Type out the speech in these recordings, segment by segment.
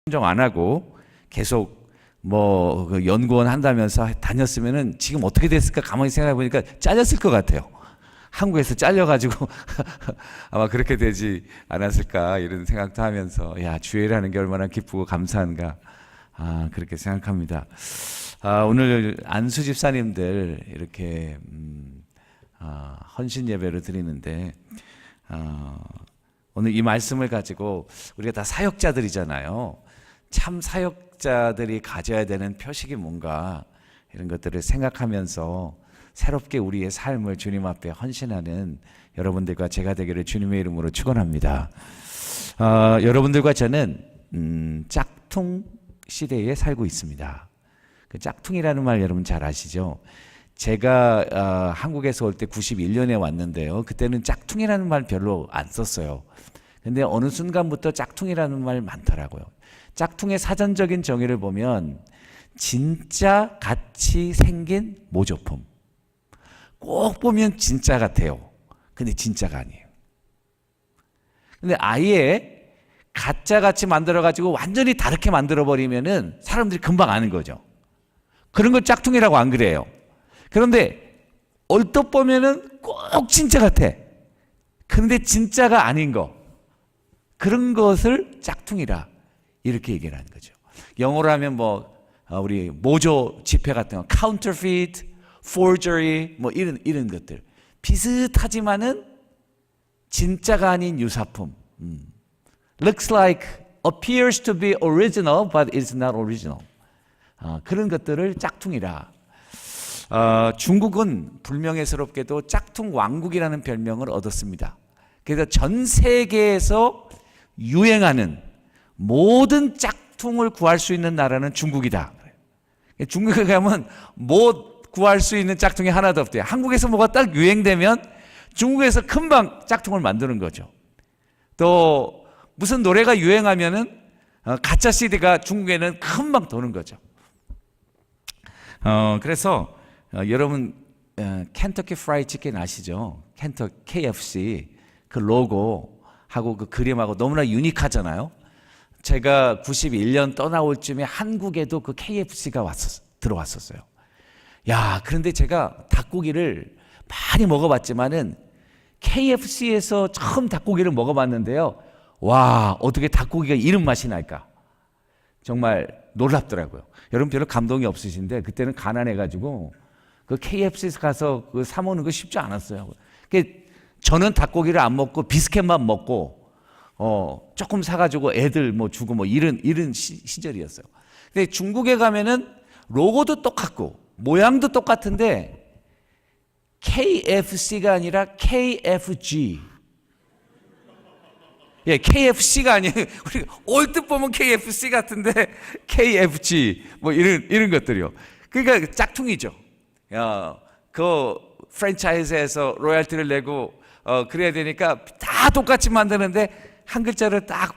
인정 안 하고 계속 그 연구원 한다면서 다녔으면은 지금 어떻게 됐을까 가만히 생각해 보니까 잘렸을 것 같아요. 한국에서 잘려가지고 아마 그렇게 되지 않았을까 이런 생각도 하면서 야, 주일하는 게 얼마나 기쁘고 감사한가 그렇게 생각합니다. 오늘 안수 집사님들 이렇게 헌신 예배를 드리는데 오늘 이 말씀을 가지고 우리가 다 사역자들이잖아요. 참 사역자들이 가져야 되는 표식이 뭔가 이런 것들을 생각하면서 새롭게 우리의 삶을 주님 앞에 헌신하는 여러분들과 제가 되기를 주님의 이름으로 축원합니다. 여러분들과 저는 짝퉁 시대에 살고 있습니다. 그 짝퉁이라는 말 여러분 잘 아시죠? 제가 한국에서 올 때 91년에 왔는데요. 그때는 짝퉁이라는 말 별로 안 썼어요. 근데 어느 순간부터 짝퉁이라는 말 많더라고요. 짝퉁의 사전적인 정의를 보면 진짜 같이 생긴 모조품. 꼭 보면 진짜 같아요. 근데 진짜가 아니에요. 근데 아예 가짜같이 만들어가지고 완전히 다르게 만들어버리면은 사람들이 금방 아는 거죠. 그런 걸 짝퉁이라고 안 그래요. 그런데 얼핏 보면은 꼭 진짜 같아. 그런데 진짜가 아닌 거. 그런 것을 짝퉁이라 이렇게 얘기를 하는 거죠. 영어로 하면 우리 모조 지폐 같은 거, counterfeit, forgery 이런 것들. 비슷하지만은 진짜가 아닌 유사품. Looks like, appears to be original, but it's not original. 그런 것들을 짝퉁이라. 중국은 불명예스럽게도 짝퉁 왕국이라는 별명을 얻었습니다. 그래서 전 세계에서 유행하는 모든 짝퉁을 구할 수 있는 나라는 중국이다. 중국에 가면 못 구할 수 있는 짝퉁이 하나도 없대요. 한국에서 뭐가 딱 유행되면 중국에서 금방 짝퉁을 만드는 거죠. 또 무슨 노래가 유행하면은 가짜 CD가 중국에는 금방 도는 거죠. 그래서 여러분 켄터키 프라이드 치킨 아시죠? KFC 그 로고하고 그 그림하고 너무나 유니크하잖아요. 제가 91년 떠나올 쯤에 한국에도 그 KFC가 들어왔었어요. 야, 그런데 제가 닭고기를 많이 먹어봤지만은 KFC에서 처음 닭고기를 먹어봤는데요. 와, 어떻게 닭고기가 이런 맛이 날까? 정말 놀랍더라고요. 여러분 별로 감동이 없으신데 그때는 가난해가지고 그 KFC에서 가서 그 사 먹는 거 쉽지 않았어요. 저는 닭고기를 안 먹고 비스켓만 먹고 조금 사가지고 애들 주고 이런 시절이었어요. 근데 중국에 가면은 로고도 똑같고 모양도 똑같은데 KFC가 아니라 KFG. 예, KFC가 아니에요. 우리 얼핏 보면 KFC 같은데 KFG 이런 것들이요. 그러니까 짝퉁이죠. 그 프랜차이즈에서 로열티를 내고 그래야 되니까 다 똑같이 만드는데 한 글자를 딱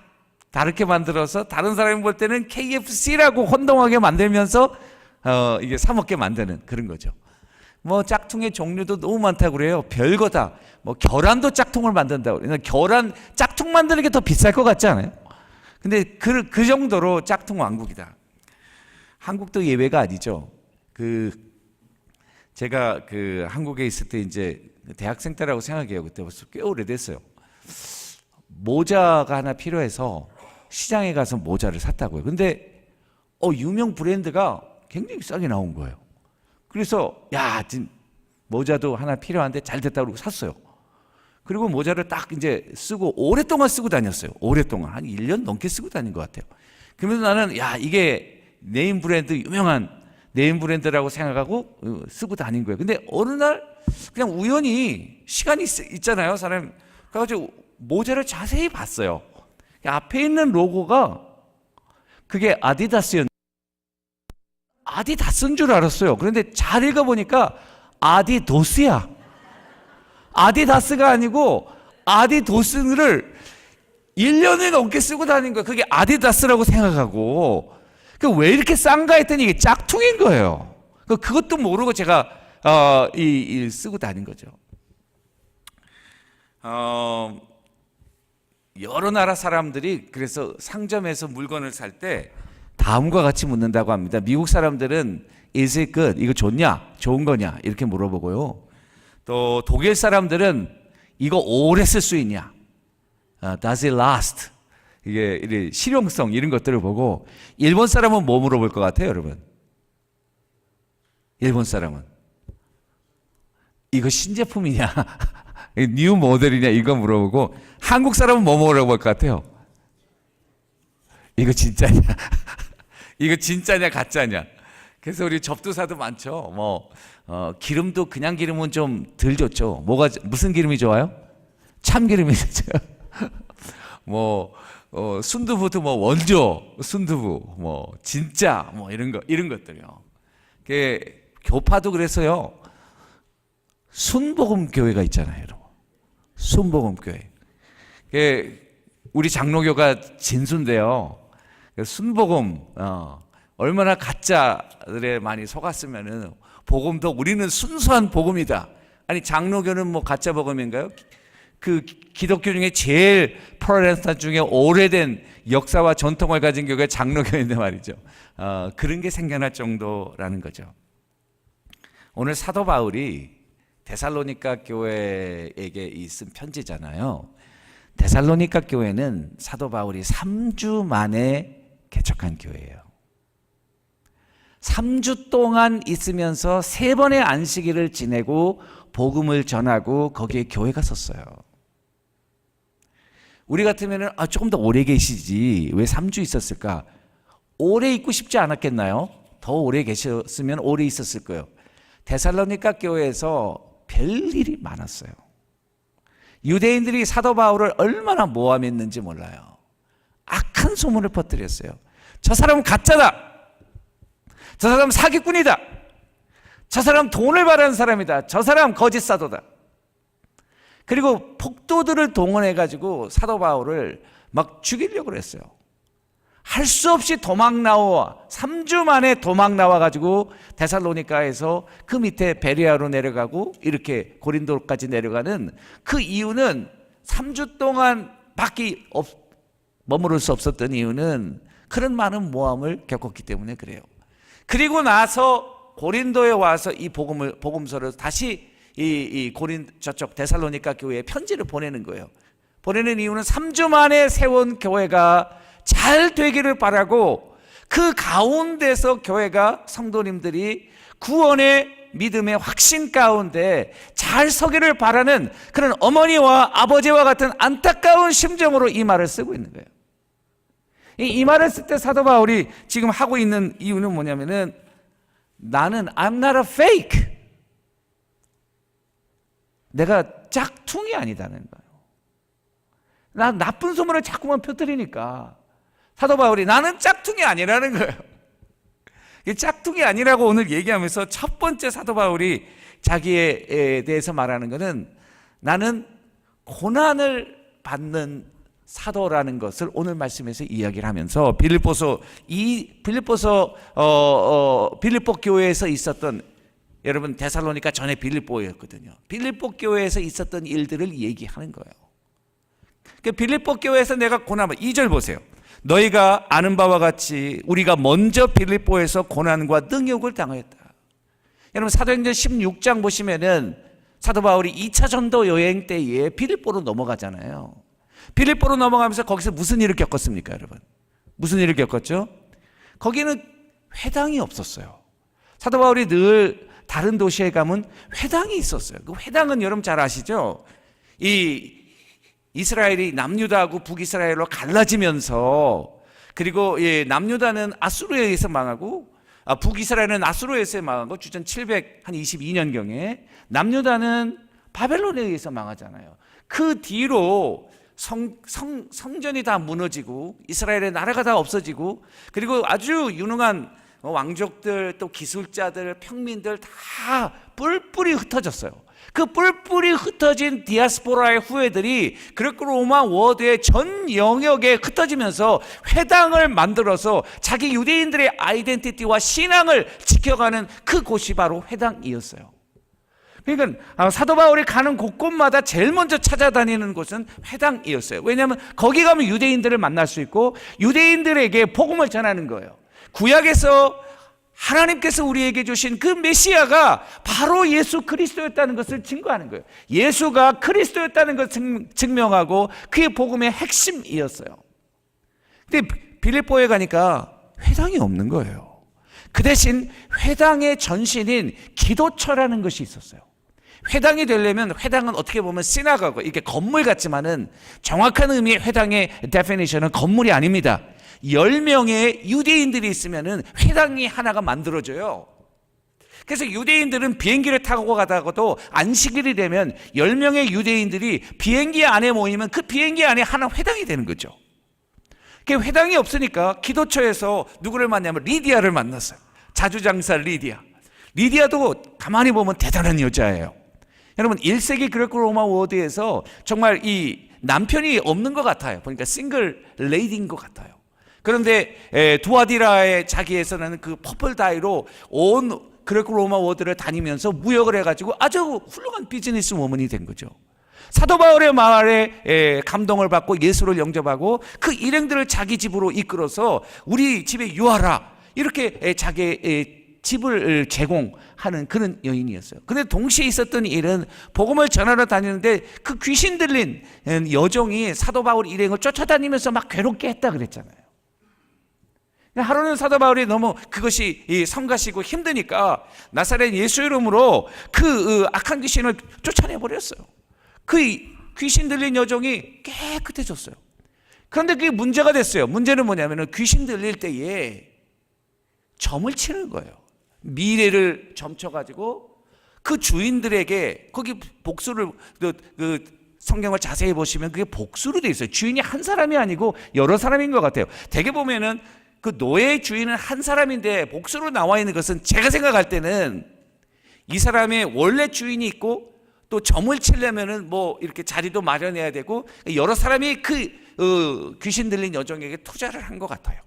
다르게 만들어서 다른 사람이 볼 때는 KFC라고 혼동하게 만들면서 이게 사 먹게 만드는 그런 거죠. 짝퉁의 종류도 너무 많다고 그래요. 별거 다. 계란도 짝퉁을 만든다고 그래요. 계란 짝퉁 만드는 게 더 비쌀 것 같지 않아요? 근데 그 정도로 짝퉁 왕국이다. 한국도 예외가 아니죠. 제가 한국에 있을 때 이제 대학생 때라고 생각해요. 그때 벌써 꽤 오래됐어요. 모자가 하나 필요해서 시장에 가서 모자를 샀다고요. 근데 유명 브랜드가 굉장히 싸게 나온 거예요. 그래서 모자도 하나 필요한데 잘 됐다고 그러고 샀어요. 그리고 모자를 딱 이제 쓰고 오랫동안 쓰고 다녔어요. 오랫동안 한 1년 넘게 쓰고 다닌 것 같아요. 그러면서 나는 이게 네임 브랜드, 유명한 네임 브랜드라고 생각하고 쓰고 다닌 거예요. 근데 어느 날 그냥 우연히 시간이 있잖아요, 사람. 그래가지고 모자를 자세히 봤어요. 앞에 있는 로고가 그게 아디다스였는데 아디다스인 줄 알았어요. 그런데 잘 읽어보니까 아디도스야. 아디다스가 아니고 아디도스를 1년을 넘게 쓰고 다닌 거예요. 그게 아디다스라고 생각하고 왜 이렇게 싼가 했더니 이게 짝퉁인 거예요. 그것도 모르고 제가 쓰고 다닌 거죠. 여러 나라 사람들이 그래서 상점에서 물건을 살 때 다음과 같이 묻는다고 합니다. 미국 사람들은 is it good? 이거 좋냐? 좋은 거냐? 이렇게 물어보고요. 또 독일 사람들은 이거 오래 쓸 수 있냐? Does it last? 이게 실용성 이런 것들을 보고, 일본 사람은 뭐 물어볼 것 같아요, 여러분? 일본 사람은 이거 신제품이냐? 뉴 모델이냐? 이거 물어보고, 한국 사람은 뭐 물어볼 것 같아요? 이거 진짜냐? 이거 진짜냐 가짜냐? 그래서 우리 접두사도 많죠. 기름도 그냥 기름은 좀 덜 좋죠. 무슨 기름이 좋아요? 참기름이 좋죠. 순두부도 원조 순두부, 진짜 이런 것들이요. 교파도 그래서요. 순복음 교회가 있잖아요, 여러분. 순복음 교회. 우리 장로교가 진수인데요. 순복음 얼마나 가짜들에 많이 속았으면은 복음도 우리는 순수한 복음이다. 아니 장로교는 가짜 복음인가요? 그 기독교 중에 제일 프로테스탄트 중에 오래된 역사와 전통을 가진 교회가 장로교인데 말이죠. 그런 게 생겨날 정도라는 거죠. 오늘 사도 바울이 데살로니가 교회에게 쓴 편지잖아요. 데살로니가 교회는 사도 바울이 3주 만에 개척한 교회예요. 3주 동안 있으면서 3번의 안식일을 지내고 복음을 전하고 거기에 교회가 섰어요. 우리 같으면 조금 더 오래 계시지 왜 3주 있었을까? 오래 있고 싶지 않았겠나요? 더 오래 계셨으면 오래 있었을 거예요. 데살로니가 교회에서 별일이 많았어요. 유대인들이 사도 바울을 얼마나 모함했는지 몰라요. 악한 소문을 퍼뜨렸어요. 저 사람은 가짜다. 저 사람은 사기꾼이다. 저 사람 돈을 바라는 사람이다. 저 사람 거짓 사도다. 그리고 폭도들을 동원해가지고 사도 바울을 막 죽이려고 했어요. 할 수 없이 도망 나와 3주 만에 도망 나와가지고 데살로니가에서 그 밑에 베레아로 내려가고 이렇게 고린도까지 내려가는 그 이유는 3주 동안 밖에 머무를 수 없었던 이유는 그런 많은 모함을 겪었기 때문에 그래요. 그리고 나서 고린도에 와서 이 복음서를 다시 저쪽 데살로니가 교회에 편지를 보내는 거예요. 보내는 이유는 3주 만에 세운 교회가 잘 되기를 바라고 그 가운데서 교회가 성도님들이 구원의 믿음의 확신 가운데 잘 서기를 바라는 그런 어머니와 아버지와 같은 안타까운 심정으로 이 말을 쓰고 있는 거예요. 이 말을 쓸 때 사도 바울이 지금 하고 있는 이유는 뭐냐면은 나는 I'm not a fake. 내가 짝퉁이 아니다는 거예요. 나 나쁜 소문을 자꾸만 펴뜨리니까 사도 바울이 나는 짝퉁이 아니라는 거예요. 짝퉁이 아니라고 오늘 얘기하면서 첫 번째 사도 바울이 자기에 대해서 말하는 것은 나는 고난을 받는 사도라는 것을 오늘 말씀에서 이야기를 하면서 빌립보 교회에서 있었던, 여러분 데살로니가 전에 빌립보였거든요. 빌립보 교회에서 있었던 일들을 얘기하는 거예요. 빌립보 교회에서 내가 고난을 2절 보세요. 너희가 아는 바와 같이 우리가 먼저 빌립보에서 고난과 능욕을 당하였다. 여러분 사도행전 16장 보시면은 사도 바울이 2차 전도 여행 때에 빌립보로 넘어가잖아요. 빌립보로 넘어가면서 거기서 무슨 일을 겪었습니까, 여러분? 무슨 일을 겪었죠? 거기는 회당이 없었어요. 사도 바울이 늘 다른 도시에 가면 회당이 있었어요. 그 회당은 여러분 잘 아시죠? 이스라엘이 남유다하고 북이스라엘로 갈라지면서, 그리고 남유다는 아수르에 의해서 망하고 북이스라엘은 아수르에 의해서 망하고 주전 722년경에 남유다는 바벨론에 의해서 망하잖아요. 그 뒤로 성전이 다 무너지고 이스라엘의 나라가 다 없어지고, 그리고 아주 유능한 왕족들 또 기술자들 평민들 다 뿔뿔이 흩어졌어요. 그 뿔뿔이 흩어진 디아스포라의 후예들이 그레코로마 워드의 전 영역에 흩어지면서 회당을 만들어서 자기 유대인들의 아이덴티티와 신앙을 지켜가는 그 곳이 바로 회당이었어요. 그러니까 사도 바울이 가는 곳곳마다 제일 먼저 찾아다니는 곳은 회당이었어요. 왜냐하면 거기 가면 유대인들을 만날 수 있고 유대인들에게 복음을 전하는 거예요. 구약에서 하나님께서 우리에게 주신 그 메시아가 바로 예수 그리스도였다는 것을 증거하는 거예요. 예수가 그리스도였다는 것을 증명하고 그의 복음의 핵심이었어요. 근데 빌립보에 가니까 회당이 없는 거예요. 그 대신 회당의 전신인 기도처라는 것이 있었어요. 회당이 되려면, 회당은 어떻게 보면 시나고그, 이게 건물 같지만은 정확한 의미의 회당의 데피니션은 건물이 아닙니다. 10명의 유대인들이 있으면은 회당이 하나가 만들어져요. 그래서 유대인들은 비행기를 타고 가다가도 안식일이 되면 10명의 유대인들이 비행기 안에 모이면 그 비행기 안에 하나 회당이 되는 거죠. 그 회당이 없으니까 기도처에서 누구를 만나면 리디아를 만났어요. 자주장사 리디아. 리디아도 가만히 보면 대단한 여자예요. 여러분 1세기 그레코 로마 워드에서 정말 이 남편이 없는 것 같아요. 보니까 싱글 레이디인 것 같아요. 그런데 두아디라의 자기에서는 그 퍼플 다이로 온 그레코 로마 워드를 다니면서 무역을 해가지고 아주 훌륭한 비즈니스 워먼이 된 거죠. 사도 바울의 말에 감동을 받고 예수를 영접하고 그 일행들을 자기 집으로 이끌어서 우리 집에 유하라 이렇게 자기의 집을 제공하는 그런 여인이었어요. 그런데 동시에 있었던 일은 복음을 전하러 다니는데 그 귀신 들린 여종이 사도 바울 일행을 쫓아다니면서 막 괴롭게 했다 그랬잖아요. 하루는 사도 바울이 너무 그것이 성가시고 힘드니까 나사렛 예수 이름으로 그 악한 귀신을 쫓아내버렸어요. 그 귀신 들린 여종이 깨끗해졌어요. 그런데 그게 문제가 됐어요. 문제는 뭐냐면 귀신 들릴 때에 점을 치는 거예요. 미래를 점쳐가지고 그 주인들에게 거기 복수를 그 성경을 자세히 보시면 그게 복수로 돼 있어요. 주인이 한 사람이 아니고 여러 사람인 것 같아요. 대개 보면은 그 노예의 주인은 한 사람인데 복수로 나와 있는 것은 제가 생각할 때는 이 사람의 원래 주인이 있고 또 점을 치려면은 뭐 이렇게 자리도 마련해야 되고 여러 사람이 그 귀신 들린 여종에게 투자를 한 것 같아요.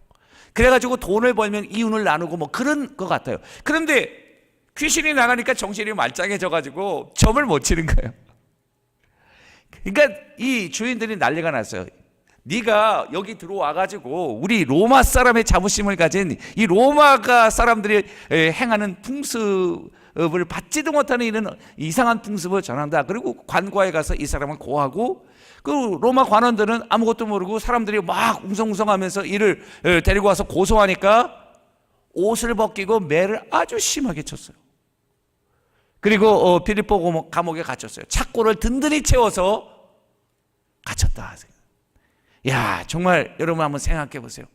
그래가지고 돈을 벌면 이윤을 나누고 뭐 그런 것 같아요. 그런데 귀신이 나가니까 정신이 말짱해져가지고 점을 못 치는 거예요. 그러니까 이 주인들이 난리가 났어요. 네가 여기 들어와가지고 우리 로마 사람의 자부심을 가진 이 로마가 사람들이 행하는 풍습을 받지도 못하는 이런 이상한 풍습을 전한다. 그리고 관과에 가서 이 사람을 고하고 그 로마 관원들은 아무것도 모르고 사람들이 막 웅성웅성하면서 이를 데리고 와서 고소하니까 옷을 벗기고 매를 아주 심하게 쳤어요. 그리고 빌립보 감옥에 갇혔어요. 착고를 든든히 채워서 갇혔다. 야, 정말 여러분 한번 생각해 보세요.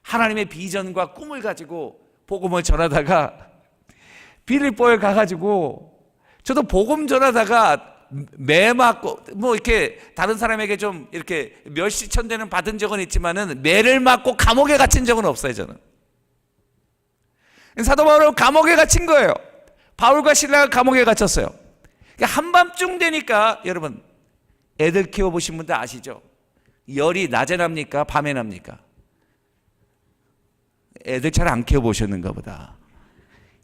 하나님의 비전과 꿈을 가지고 복음을 전하다가 빌립보에 가가지고 저도 복음 전하다가 매 맞고 뭐 이렇게 다른 사람에게 좀 이렇게 멸시천대는 받은 적은 있지만은 매를 맞고 감옥에 갇힌 적은 없어요. 저는 사도 바울은 감옥에 갇힌 거예요. 바울과 실라가 감옥에 갇혔어요. 한밤중 되니까 여러분 애들 키워보신 분들 아시죠? 열이 낮에 납니까? 밤에 납니까? 애들 잘 안 키워보셨는가 보다.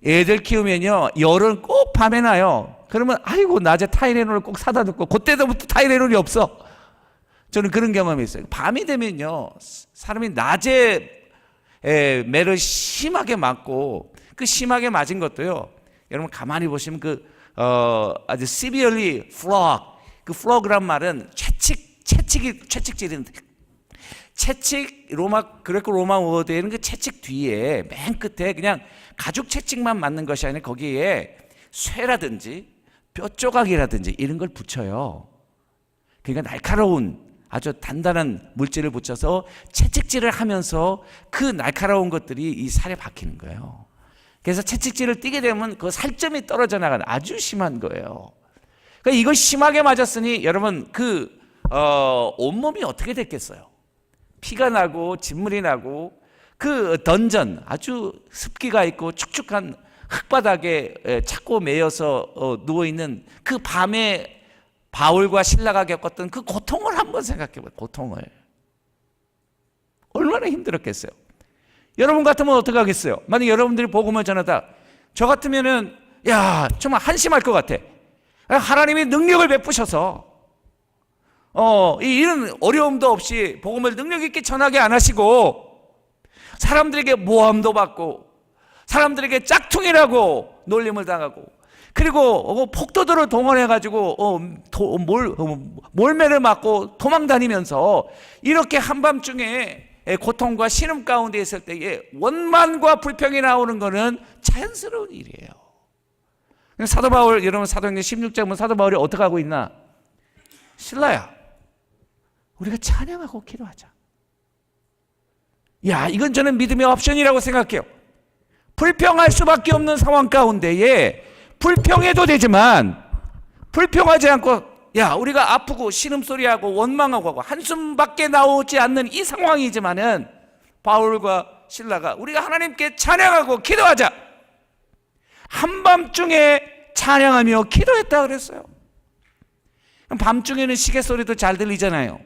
애들 키우면요 열은 꼭 밤에 나요. 그러면 아이고 낮에 타이레놀을 꼭 사다 두고 그때부터 타이레놀이 없어. 저는 그런 경험이 있어요. 밤이 되면요 사람이 낮에 매를 심하게 맞고 그 심하게 맞은 것도요 여러분 가만히 보시면 아주 severely flog, 그 flog란 말은 채찍질인데 채찍 그레코 로마 워드에는 그 채찍 뒤에 맨 끝에 그냥 가죽 채찍만 맞는 것이 아니라 거기에 쇠라든지 뼈 조각이라든지 이런 걸 붙여요. 그러니까 날카로운 아주 단단한 물질을 붙여서 채찍질을 하면서 그 날카로운 것들이 이 살에 박히는 거예요. 그래서 채찍질을 띄게 되면 그 살점이 떨어져 나가는 아주 심한 거예요. 그러니까 이걸 심하게 맞았으니 여러분 온몸이 어떻게 됐겠어요? 피가 나고 진물이 나고 그 던전 아주 습기가 있고 축축한 흙바닥에 착고 매여서 누워있는 그 밤에 바울과 실라가 겪었던 그 고통을 한번 생각해봐요. 고통을 얼마나 힘들었겠어요. 여러분 같으면 어떻게 하겠어요? 만약 여러분들이 복음을 전하다 저 같으면은 야, 정말 한심할 것 같아. 하나님이 능력을 베푸셔서 이런 어려움도 없이 복음을 능력 있게 전하게 안 하시고 사람들에게 모함도 받고 사람들에게 짝퉁이라고 놀림을 당하고 그리고 폭도들을 동원해가지고 몰매를 맞고 도망 다니면서 이렇게 한밤중에 고통과 신음 가운데 있을 때에 원만과 불평이 나오는 것은 자연스러운 일이에요. 사도 바울, 여러분 사도행전 16장 보면 사도 바울이 어떻게 하고 있나? 실라야, 우리가 찬양하고 기도하자. 야, 이건 저는 믿음의 옵션이라고 생각해요. 불평할 수밖에 없는 상황 가운데에 불평해도 되지만 불평하지 않고 야, 우리가 아프고 신음소리하고 원망하고 하고 한숨밖에 나오지 않는 이 상황이지만은 바울과 실라가 우리가 하나님께 찬양하고 기도하자. 한밤중에 찬양하며 기도했다 그랬어요. 밤중에는 시계 소리도 잘 들리잖아요.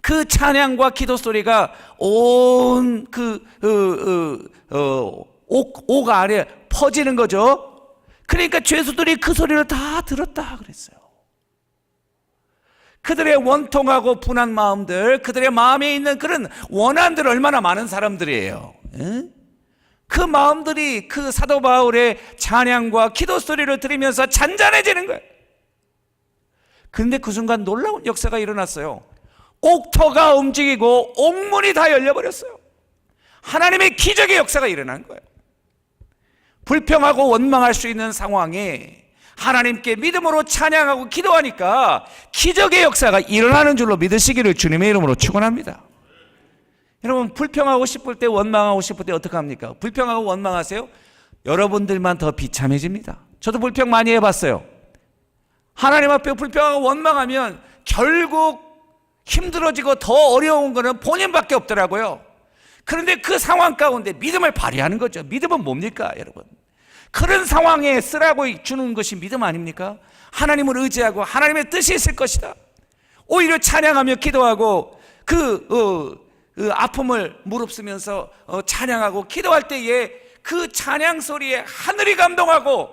그 찬양과 기도 소리가 온 옥 안에 퍼지는 거죠. 그러니까 죄수들이 그 소리를 다 들었다 그랬어요. 그들의 원통하고 분한 마음들, 그들의 마음에 있는 그런 원한들 얼마나 많은 사람들이에요. 그 마음들이 그 사도 바울의 찬양과 기도 소리를 들으면서 잔잔해지는 거예요. 그런데 그 순간 놀라운 역사가 일어났어요. 옥터가 움직이고 옥문이 다 열려버렸어요. 하나님의 기적의 역사가 일어난 거예요. 불평하고 원망할 수 있는 상황에 하나님께 믿음으로 찬양하고 기도하니까 기적의 역사가 일어나는 줄로 믿으시기를 주님의 이름으로 축원합니다. 여러분, 불평하고 싶을 때, 원망하고 싶을 때 어떻게 합니까? 불평하고 원망하세요? 여러분들만 더 비참해집니다. 저도 불평 많이 해봤어요. 하나님 앞에 불평하고 원망하면 결국 힘들어지고 더 어려운 거는 본인밖에 없더라고요. 그런데 그 상황 가운데 믿음을 발휘하는 거죠. 믿음은 뭡니까, 여러분? 그런 상황에 쓰라고 주는 것이 믿음 아닙니까? 하나님을 의지하고 하나님의 뜻이 있을 것이다. 오히려 찬양하며 기도하고 그 아픔을 무릅쓰면서 찬양하고 기도할 때에 그 찬양 소리에 하늘이 감동하고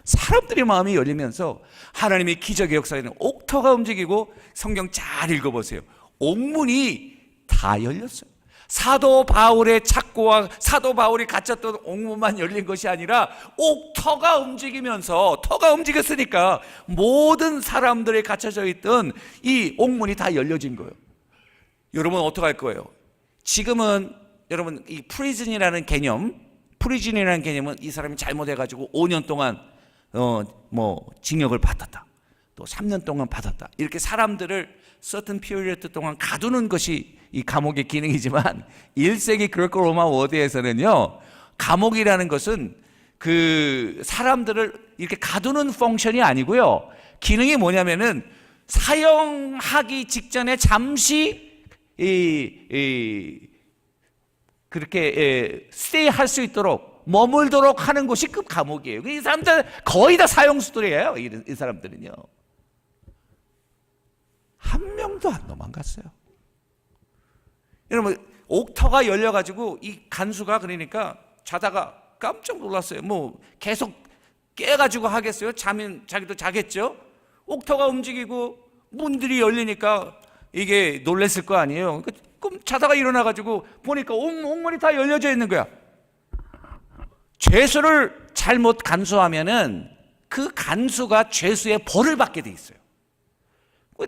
사람들의 마음이 열리면서 하나님의 기적의 역사에는 옥터가 움직이고 성경 잘 읽어보세요. 옥문이 다 열렸어요. 사도 바울의 착고와 사도 바울이 갇혔던 옥문만 열린 것이 아니라 옥터가 움직이면서 터가 움직였으니까 모든 사람들이 갇혀져 있던 이 옥문이 다 열려진 거예요. 여러분 어떻게 할 거예요? 지금은 여러분 이 프리즌이라는 개념은 이 사람이 잘못해가지고 5년 동안 징역을 받았다, 또 3년 동안 받았다, 이렇게 사람들을 certain period 동안 가두는 것이 이 감옥의 기능이지만 1세기 그리고 로마 워드에서는요, 감옥이라는 것은 그 사람들을 이렇게 가두는 펑션이 아니고요, 기능이 뭐냐면은 사형하기 직전에 잠시 그렇게 스테이 할 수 있도록 머물도록 하는 곳이 그 감옥이에요. 이 사람들 거의 다 사형수들이에요. 이 사람들은요, 한 명도 안 도망갔어요. 여러분, 옥터가 열려가지고 이 간수가 그러니까 자다가 깜짝 놀랐어요. 계속 깨가지고 하겠어요? 자기도 자겠죠? 옥터가 움직이고 문들이 열리니까 이게 놀랬을 거 아니에요. 그럼 자다가 일어나가지고 보니까 옥문이 다 열려져 있는 거야. 죄수를 잘못 간수하면은 그 간수가 죄수의 벌을 받게 돼 있어요.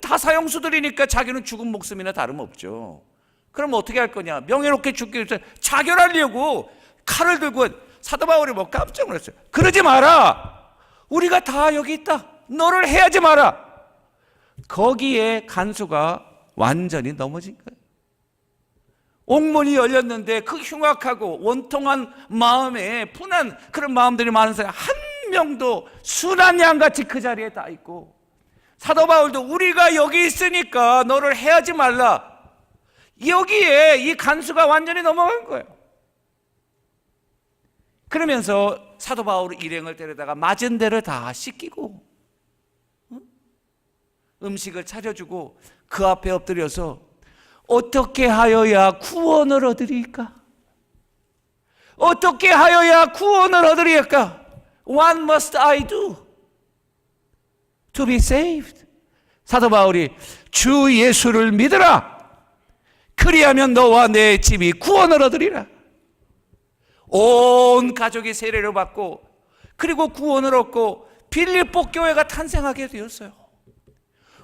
다 사형수들이니까 자기는 죽은 목숨이나 다름없죠. 그럼 어떻게 할 거냐? 명예롭게 죽기 위해서 자결하려고 칼을 들고 사도 바울이 깜짝 놀랐어요. 그러지 마라. 우리가 다 여기 있다. 너를 해하지 마라. 거기에 간수가 완전히 넘어진 거예요. 옥문이 열렸는데 그 흉악하고 원통한 마음에 분한 그런 마음들이 많은 사람 한 명도 순한 양같이 그 자리에 다 있고, 사도 바울도 우리가 여기 있으니까 너를 해하지 말라. 여기에 이 간수가 완전히 넘어간 거예요. 그러면서 사도 바울은 일행을 데려다가 맞은 데를 다 씻기고 음식을 차려주고 그 앞에 엎드려서 어떻게 하여야 구원을 얻으리까? 어떻게 하여야 구원을 얻으리까? What must I do to be saved? 사도 바울이 주 예수를 믿으라. 그리하면 너와 내 집이 구원을 얻으리라. 온 가족이 세례를 받고 그리고 구원을 얻고 빌립보 교회가 탄생하게 되었어요.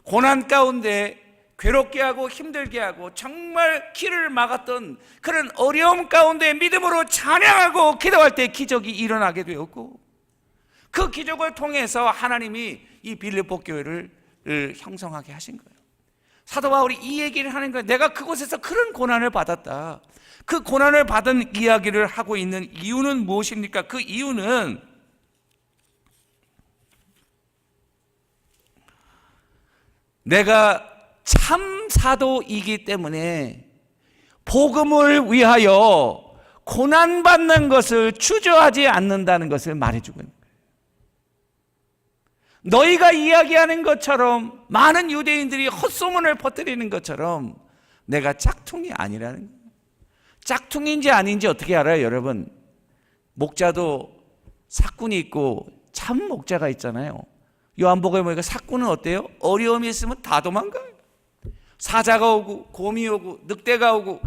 고난 가운데 괴롭게 하고 힘들게 하고 정말 길을 막았던 그런 어려움 가운데 믿음으로 찬양하고 기도할 때 기적이 일어나게 되었고, 그 기적을 통해서 하나님이 이 빌립보 교회를 형성하게 하신 거예요. 사도 바울이 이 얘기를 하는 거예요. 내가 그곳에서 그런 고난을 받았다. 그 고난을 받은 이야기를 하고 있는 이유는 무엇입니까? 그 이유는 내가 참 사도이기 때문에 복음을 위하여 고난받는 것을 주저하지 않는다는 것을 말해주고 있는 거예요. 너희가 이야기하는 것처럼, 많은 유대인들이 헛소문을 퍼뜨리는 것처럼 내가 짝퉁이 아니라는 거예요. 짝퉁인지 아닌지 어떻게 알아요, 여러분? 목자도 사꾼이 있고 참 목자가 있잖아요. 요한복음에 보니까 사꾼은 어때요? 어려움이 있으면 다 도망가요. 사자가 오고 곰이 오고 늑대가 오고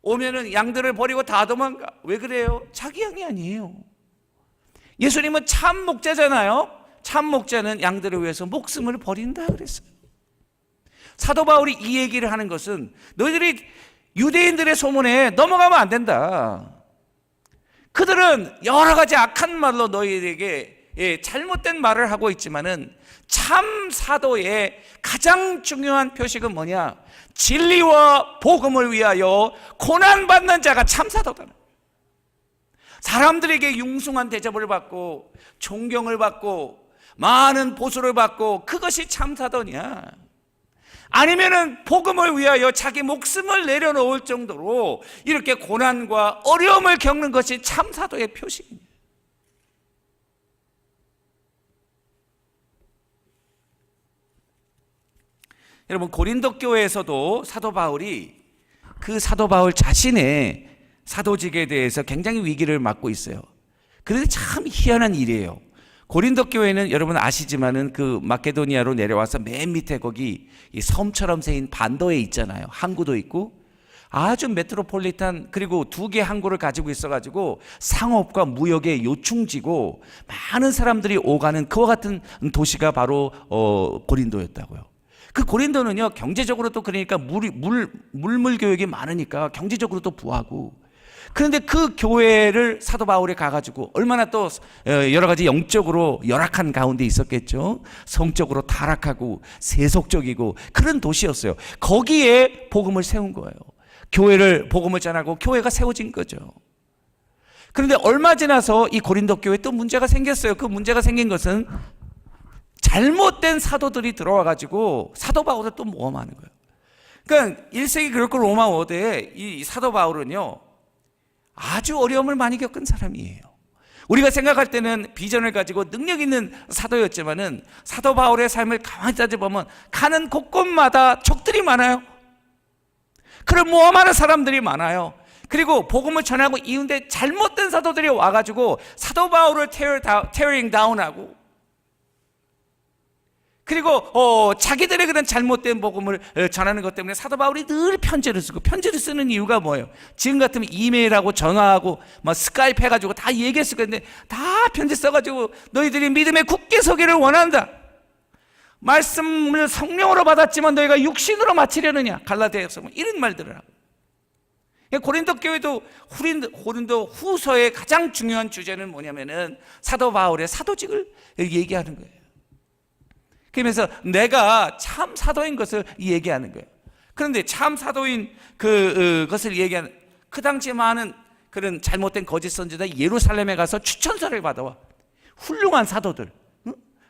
오면은 양들을 버리고 다 도망가. 왜 그래요? 자기 양이 아니에요. 예수님은 참 목자잖아요. 참 목자는 양들을 위해서 목숨을 버린다 그랬어요. 사도 바울이 이 얘기를 하는 것은 너희들이 유대인들의 소문에 넘어가면 안 된다. 그들은 여러 가지 악한 말로 너희에게 잘못된 말을 하고 있지만은 참 사도의 가장 중요한 표식은 뭐냐? 진리와 복음을 위하여 고난받는 자가 참 사도다. 사람들에게 융숭한 대접을 받고 존경을 받고 많은 보수를 받고 그것이 참 사도냐? 아니면은 복음을 위하여 자기 목숨을 내려놓을 정도로 이렇게 고난과 어려움을 겪는 것이 참 사도의 표식입니다. 여러분, 고린도 교회에서도 사도 바울이 그 사도 바울 자신의 사도직에 대해서 굉장히 위기를 맞고 있어요. 그런데 참 희한한 일이에요. 고린도 교회는 여러분 아시지만은 그 마케도니아로 내려와서 맨 밑에 거기 이 섬처럼 생긴 반도에 있잖아요. 항구도 있고 아주 메트로폴리탄, 그리고 2개 항구를 가지고 있어가지고 상업과 무역의 요충지고 많은 사람들이 오가는 그와 같은 도시가 바로 고린도였다고요. 그 고린도는요, 경제적으로도 그러니까 물물 교역이 많으니까 경제적으로도 부하고, 그런데 그 교회를 사도 바울이 가가지고 얼마나 또 여러 가지 영적으로 열악한 가운데 있었겠죠. 성적으로 타락하고 세속적이고 그런 도시였어요. 거기에 복음을 세운 거예요. 교회를 복음을 전하고 교회가 세워진 거죠. 그런데 얼마 지나서 이 고린도 교회에 또 문제가 생겼어요. 그 문제가 생긴 것은 잘못된 사도들이 들어와가지고 사도 바울을 또 모함하는 거예요. 그러니까 1세기 그리고 로마 5대에 이 사도 바울은요, 아주 어려움을 많이 겪은 사람이에요. 우리가 생각할 때는 비전을 가지고 능력 있는 사도였지만은 사도 바울의 삶을 가만히 따져보면 가는 곳곳마다 적들이 많아요. 그런 모함하는 사람들이 많아요. 그리고 복음을 전하고 이은데 잘못된 사도들이 와가지고 사도 바울을 tearing down하고, 그리고 자기들의 그런 잘못된 복음을 전하는 것 때문에 사도 바울이 늘 편지를 쓰고, 편지를 쓰는 이유가 뭐예요? 지금 같으면 이메일하고 전화하고 막 스카이프 해가지고 다 얘기했을 건데 다 편지 써가지고 너희들이 믿음에 굳게 서기를 원한다. 말씀을 성령으로 받았지만 너희가 육신으로 마치려느냐, 갈라디아서 이런 말들을 하고. 고린도 교회도 고린도 후서의 가장 중요한 주제는 뭐냐면은 사도 바울의 사도직을 얘기하는 거예요. 그러면서 내가 참 사도인 것을 얘기하는 거예요. 그런데 참 사도인 그것을 얘기하는, 그 당시에 많은 그런 잘못된 거짓 선지자 예루살렘에 가서 추천서를 받아와. 훌륭한 사도들,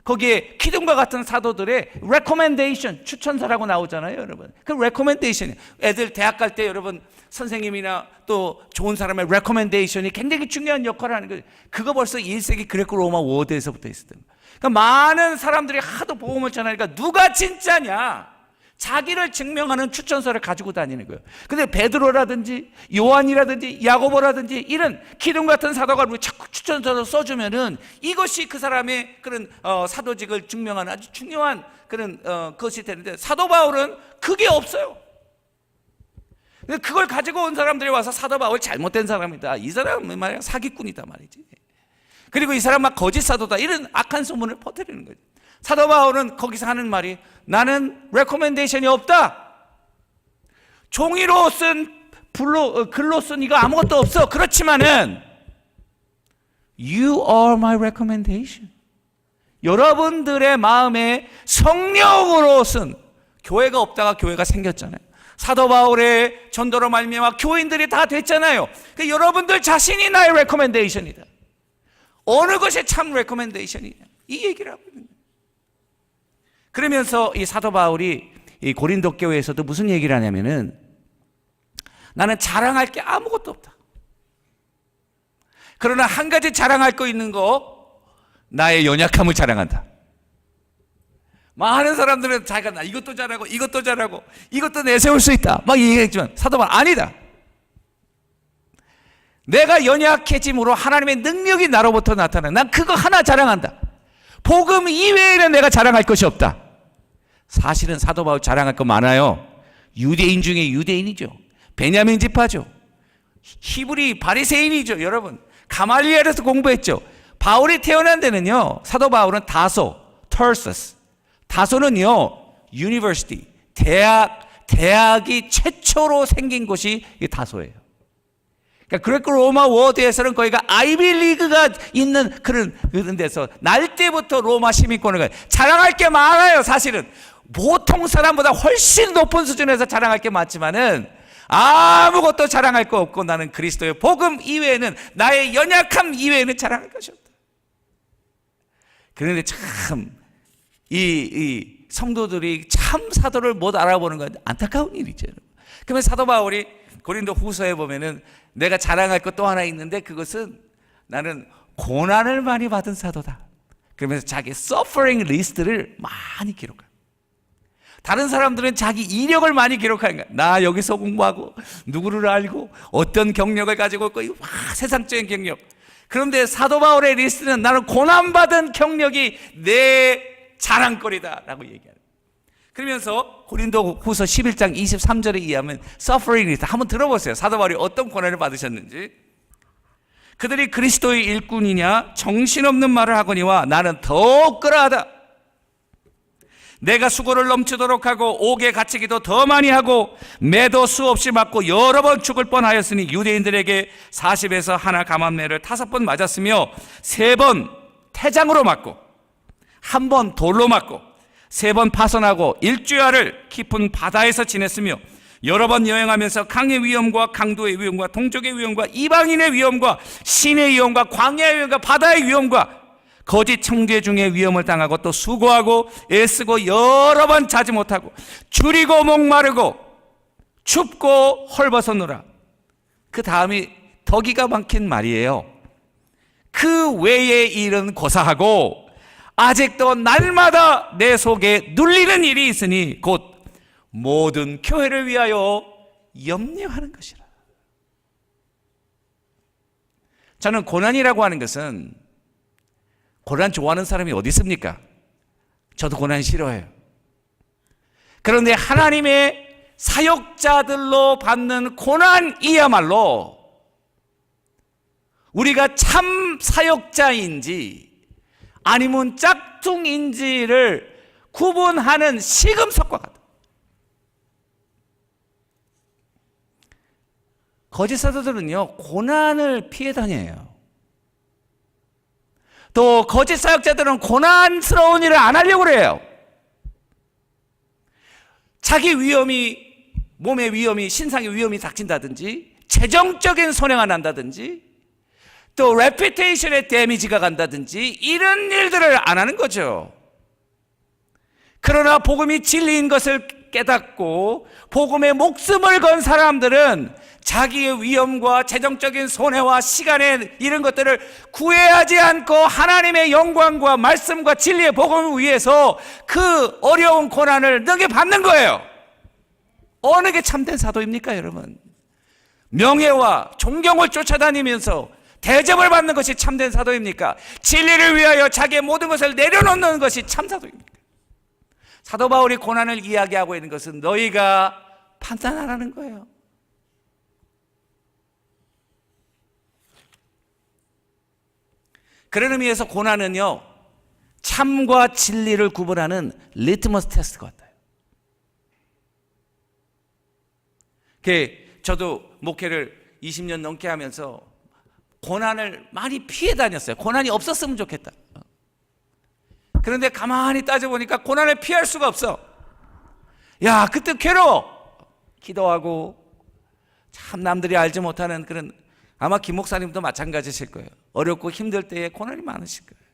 거기에 기둥과 같은 사도들의 recommendation, 추천서라고 나오잖아요, 여러분. 그 recommendation, 애들 대학 갈 때 여러분 선생님이나 또 좋은 사람의 recommendation이 굉장히 중요한 역할을 하는 거예요. 그거 벌써 1세기 그레코 로마 5대에서부터 있었던 거예요. 그러니까 많은 사람들이 하도 복음을 전하니까 누가 진짜냐, 자기를 증명하는 추천서를 가지고 다니는 거예요. 근데 베드로라든지 요한이라든지 야고보라든지 이런 기둥 같은 사도가 자꾸 추천서를 써주면은 이것이 그 사람의 그런 사도직을 증명하는 아주 중요한 그런 것이 되는데, 사도 바울은 그게 없어요. 그걸 가지고 온 사람들이 와서 사도 바울 잘못된 사람이다, 이 사람은 말이야 사기꾼이다 말이지, 그리고 이 사람 막 거짓 사도다, 이런 악한 소문을 퍼뜨리는 거죠. 사도 바울은 거기서 하는 말이, 나는 레코멘데이션이 없다. 종이로 쓴 글로 쓴 이거 아무것도 없어. 그렇지만은 You are my recommendation. 여러분들의 마음에 성령으로 쓴, 교회가 없다가 교회가 생겼잖아요. 사도 바울의 전도로 말미암아 교인들이 다 됐잖아요. 그러니까 여러분들 자신이 나의 레코멘데이션이다. 어느 것이 참 레코멘데이션이냐, 이 얘기를 하고 있는 거예요. 그러면서 이 사도 바울이 이 고린도 교회에서도 무슨 얘기를 하냐면은, 나는 자랑할 게 아무것도 없다. 그러나 한 가지 자랑할 거 있는 거, 나의 연약함을 자랑한다. 많은 사람들은 자기가 나 이것도 잘하고 이것도 잘하고 이것도 내세울 수 있다 막 얘기했지만, 사도 바울 아니다. 내가 연약해짐으로 하나님의 능력이 나로부터 나타나. 난 그거 하나 자랑한다. 복음 이외에는 내가 자랑할 것이 없다. 사실은 사도 바울 자랑할 거 많아요. 유대인 중에 유대인이죠. 베냐민 지파죠. 히브리 바리새인이죠. 여러분, 가말리엘에서 공부했죠. 바울이 태어난 데는요, 사도 바울은 다소, 터서스. 다소는요, 유니버시티, 대학이 최초로 생긴 곳이 다소예요. 그러니까 그레코 로마 워드에서는 거기가 아이비리그가 있는 그런 데서 날 때부터 로마 시민권을 자랑할 게 많아요. 사실은 보통 사람보다 훨씬 높은 수준에서 자랑할 게 많지만은 아무것도 자랑할 거 없고, 나는 그리스도의 복음 이외에는, 나의 연약함 이외에는 자랑할 것이 없다. 그런데 참 이 성도들이 참 사도를 못 알아보는 건 안타까운 일이죠. 그러면 사도 바울이 고린도 후서에 보면은, 내가 자랑할 것 또 하나 있는데 그것은 나는 고난을 많이 받은 사도다. 그러면서 자기 suffering 리스트를 많이 기록해요. 다른 사람들은 자기 이력을 많이 기록하는 거야. 나 여기서 공부하고 누구를 알고 어떤 경력을 가지고 있고, 세상적인 경력. 그런데 사도 바울의 리스트는, 나는 고난받은 경력이 내 자랑거리다 라고 얘기하는. 그러면서 고린도 후서 11장 23절에 의하면 suffering 리스트 한번 들어보세요. 사도 바울이 어떤 고난을 받으셨는지. 그들이 그리스도의 일꾼이냐 정신없는 말을 하거니와 나는 더욱 그러하다. 내가 수고를 넘치도록 하고 옥에 갇히기도 더 많이 하고 매도 수없이 맞고 여러 번 죽을 뻔하였으니, 유대인들에게 40에서 하나 감암매를 5번 맞았으며 3번 태장으로 맞고 1번 돌로 맞고 3번 파선하고 일주야를 깊은 바다에서 지냈으며, 여러 번 여행하면서 강의 위험과 강도의 위험과 동족의 위험과 이방인의 위험과 신의 위험과 광야의 위험과 바다의 위험과 거짓 청제 중에 위험을 당하고, 또 수고하고 애쓰고 여러 번 자지 못하고 줄이고 목마르고 춥고 헐벗었노라. 그 다음이 더 기가 막힌 말이에요. 그 외의 일은 고사하고 아직도 날마다 내 속에 눌리는 일이 있으니 곧 모든 교회를 위하여 염려하는 것이라. 저는 고난이라고 하는 것은, 고난 좋아하는 사람이 어디 있습니까? 저도 고난 싫어해요. 그런데 하나님의 사역자들로 받는 고난이야말로 우리가 참 사역자인지 아니면 짝퉁인지를 구분하는 시금석과 같다. 거짓 사도들은요, 고난을 피해 다녀요. 또 거짓 사역자들은 고난스러운 일을 안 하려고 그래요. 자기 위험이, 몸의 위험이, 신상의 위험이 닥친다든지, 재정적인 손해가 난다든지, 또 레피테이션의 데미지가 간다든지, 이런 일들을 안 하는 거죠. 그러나 복음이 진리인 것을 깨닫고 복음에 목숨을 건 사람들은 자기의 위험과 재정적인 손해와 시간에 이런 것들을 구애하지 않고 하나님의 영광과 말씀과 진리의 복음을 위해서 그 어려운 고난을 넘겨받는 거예요. 어느 게 참된 사도입니까, 여러분? 명예와 존경을 쫓아다니면서 대접을 받는 것이 참된 사도입니까? 진리를 위하여 자기의 모든 것을 내려놓는 것이 참 사도입니까? 사도 바울이 고난을 이야기하고 있는 것은 너희가 판단하라는 거예요. 그런 의미에서 고난은요, 참과 진리를 구분하는 리트머스 테스트 같아요. 저도 목회를 20년 넘게 하면서 고난을 많이 피해 다녔어요. 고난이 없었으면 좋겠다. 그런데 가만히 따져보니까 고난을 피할 수가 없어. 야, 그때 괴로워. 기도하고 참 남들이 알지 못하는 그런, 아마 김 목사님도 마찬가지실 거예요. 어렵고 힘들 때에 고난이 많으실 거예요.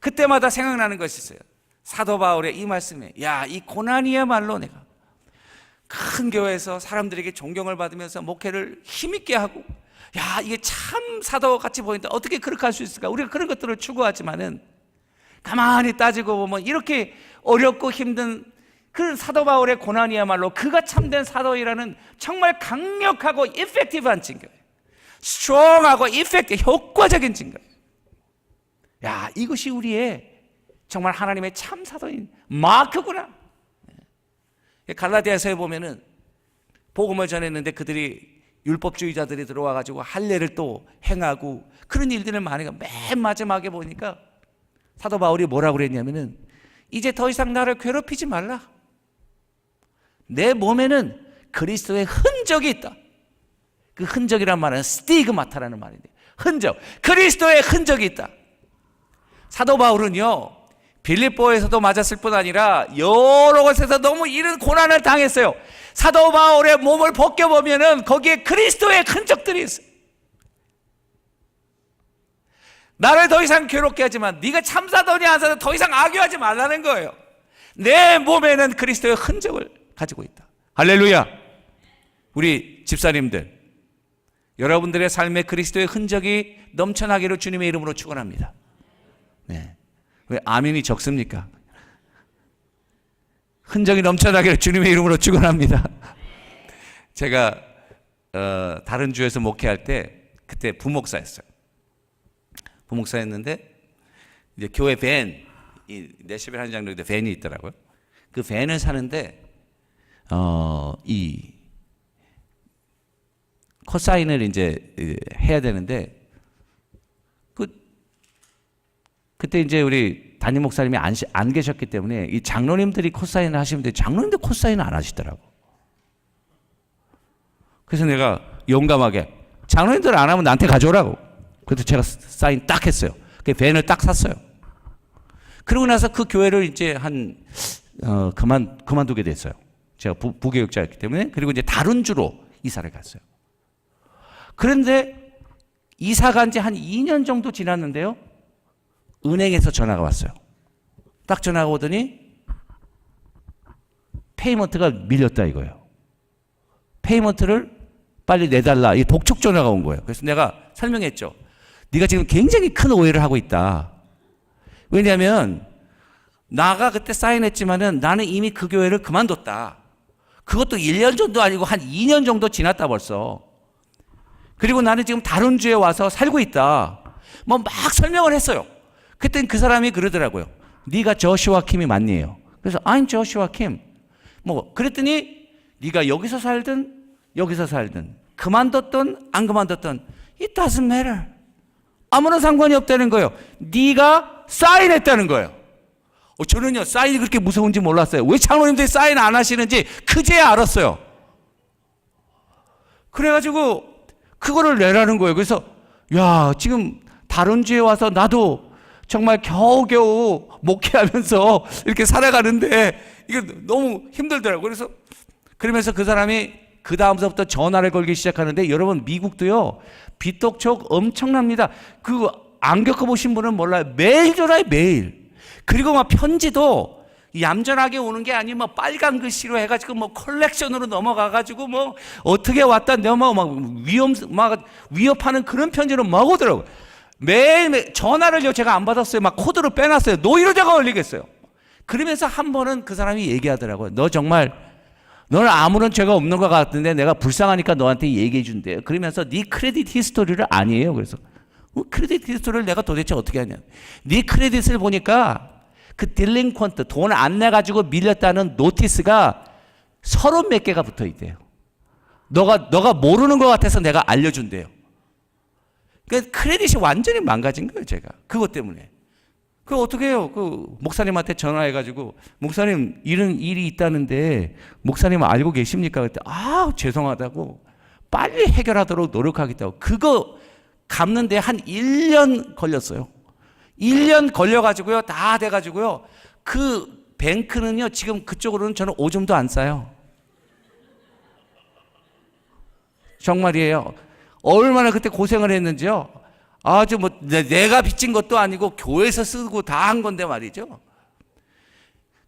그때마다 생각나는 것이 있어요. 사도 바울의 이 말씀에, 야, 이 고난이야말로 내가 큰 교회에서 사람들에게 존경을 받으면서 목회를 힘있게 하고, 야, 이게 참 사도같이 보인다. 어떻게 그렇게 할 수 있을까? 우리가 그런 것들을 추구하지만은 가만히 따지고 보면 이렇게 어렵고 힘든 그 사도 바울의 고난이야말로 그가 참된 사도이라는 정말 강력하고 이펙티브한 증거예요. 스트롱하고 이펙티브, 효과적인 증거예요. 야, 이것이 우리의 정말 하나님의 참 사도인 마크구나. 갈라디아서에 보면은 복음을 전했는데 그들이 율법주의자들이 들어와가지고 할례를 또 행하고 그런 일들을 많이, 맨 마지막에 보니까 사도 바울이 뭐라고 그랬냐면은, 이제 더 이상 나를 괴롭히지 말라. 내 몸에는 그리스도의 흔적이 있다. 그 흔적이란 말은 스티그마타라는 말인데, 흔적, 그리스도의 흔적이 있다. 사도 바울은요, 빌립보에서도 맞았을 뿐 아니라 여러 곳에서 너무 이런 고난을 당했어요. 사도 바울의 몸을 벗겨보면은 거기에 그리스도의 흔적들이 있어요. 나를 더 이상 괴롭게 하지만 네가 참사도냐 안 사도 더 이상 악유하지 말라는 거예요. 내 몸에는 그리스도의 흔적을 가지고 있다. 할렐루야. 우리 집사님들, 여러분들의 삶에 그리스도의 흔적이 넘쳐나기를 주님의 이름으로 축원합니다. 네. 왜 아멘이 적습니까? 흔적이 넘쳐나기를 주님의 이름으로 축원합니다. 제가 다른 주에서 목회할 때 그때 부목사였어요. 부목사였는데 이제 교회 밴, 이 내시벨 한 장로인데 밴이 있더라고요. 그 밴을 사는데 이 코사인을 이제 해야 되는데 그때 이제 우리 담임 목사님이 안 계셨기 때문에 이 장로님들이 코사인을 하시면 돼. 장로님들 코사인을 안 하시더라고. 그래서 내가 용감하게 장로님들 안 하면 나한테 가져오라고. 그래서 제가 사인 딱 했어요. 그 밴을 딱 샀어요. 그러고 나서 그 교회를 이제 그만두게 됐어요. 제가 부교육자였기 때문에. 그리고 이제 다른 주로 이사를 갔어요. 그런데 이사 간 지 한 2년 정도 지났는데요, 은행에서 전화가 왔어요. 딱 전화가 오더니 페이먼트가 밀렸다 이거예요. 페이먼트를 빨리 내달라. 이 독촉 전화가 온 거예요. 그래서 내가 설명했죠. 네가 지금 굉장히 큰 오해를 하고 있다. 왜냐하면 나가 그때 사인했지만은 나는 이미 그 교회를 그만뒀다. 그것도 1년 정도 아니고 한 2년 정도 지났다 벌써. 그리고 나는 지금 다른 주에 와서 살고 있다. 뭐 막 설명을 했어요. 그땐 그 사람이 그러더라고요. 네가 저슈아 킴이 맞니에요. 그래서 I'm 저슈아 킴. 뭐 그랬더니 네가 여기서 살든 여기서 살든 그만뒀든 안 그만뒀든 it doesn't matter. 아무런 상관이 없다는 거예요. 네가 사인했다는 거예요. 저는요, 사인이 그렇게 무서운지 몰랐어요. 왜 장로님들이 사인 안 하시는지 그제야 알았어요. 그래가지고 그거를 내라는 거예요. 그래서 야, 지금 다른 주에 와서 나도 정말 겨우겨우 목회하면서 이렇게 살아가는데 이게 너무 힘들더라고요. 그래서 그러면서 그 사람이 그 다음서부터 전화를 걸기 시작하는데, 여러분 미국도요 빚독촉 엄청납니다. 그거 안 겪어보신 분은 몰라요. 매일 전화해, 매일. 그리고 막 편지도 얌전하게 오는 게 아니고 뭐 빨간 글씨로 해가지고 뭐 컬렉션으로 넘어가가지고 뭐 어떻게 왔다 넘어 막 위협하는 그런 편지로 막 오더라고요. 매일 전화를요 제가 안 받았어요. 막 코드로 빼놨어요. 너 이러다가 걸리겠어요. 그러면서 한 번은 그 사람이 얘기하더라고요. 너 정말 너는 아무런 죄가 없는 것 같은데 내가 불쌍하니까 너한테 얘기해 준대요. 그러면서 네 크레딧 히스토리를 아니에요. 그래서 크레딧 히스토리를 내가 도대체 어떻게 하냐. 네 크레딧을 보니까 그 딜링퀀트 돈 안 내가지고 밀렸다는 노티스가 30 몇 개가 붙어 있대요. 너가 모르는 것 같아서 내가 알려준대요. 그러니까 크레딧이 완전히 망가진 거예요. 제가 그것 때문에. 그 어떻게 해요? 그 목사님한테 전화해가지고 목사님 이런 일이 있다는데 목사님 알고 계십니까? 그때 죄송하다고 빨리 해결하도록 노력하겠다고. 그거 갚는데 한 1년 걸렸어요. 1년 걸려가지고요 다 돼가지고요 그 뱅크는요 지금 그쪽으로는 저는 오줌도 안 싸요. 정말이에요. 얼마나 그때 고생을 했는지요. 아주 뭐 내가 빚진 것도 아니고 교회에서 쓰고 다 한 건데 말이죠.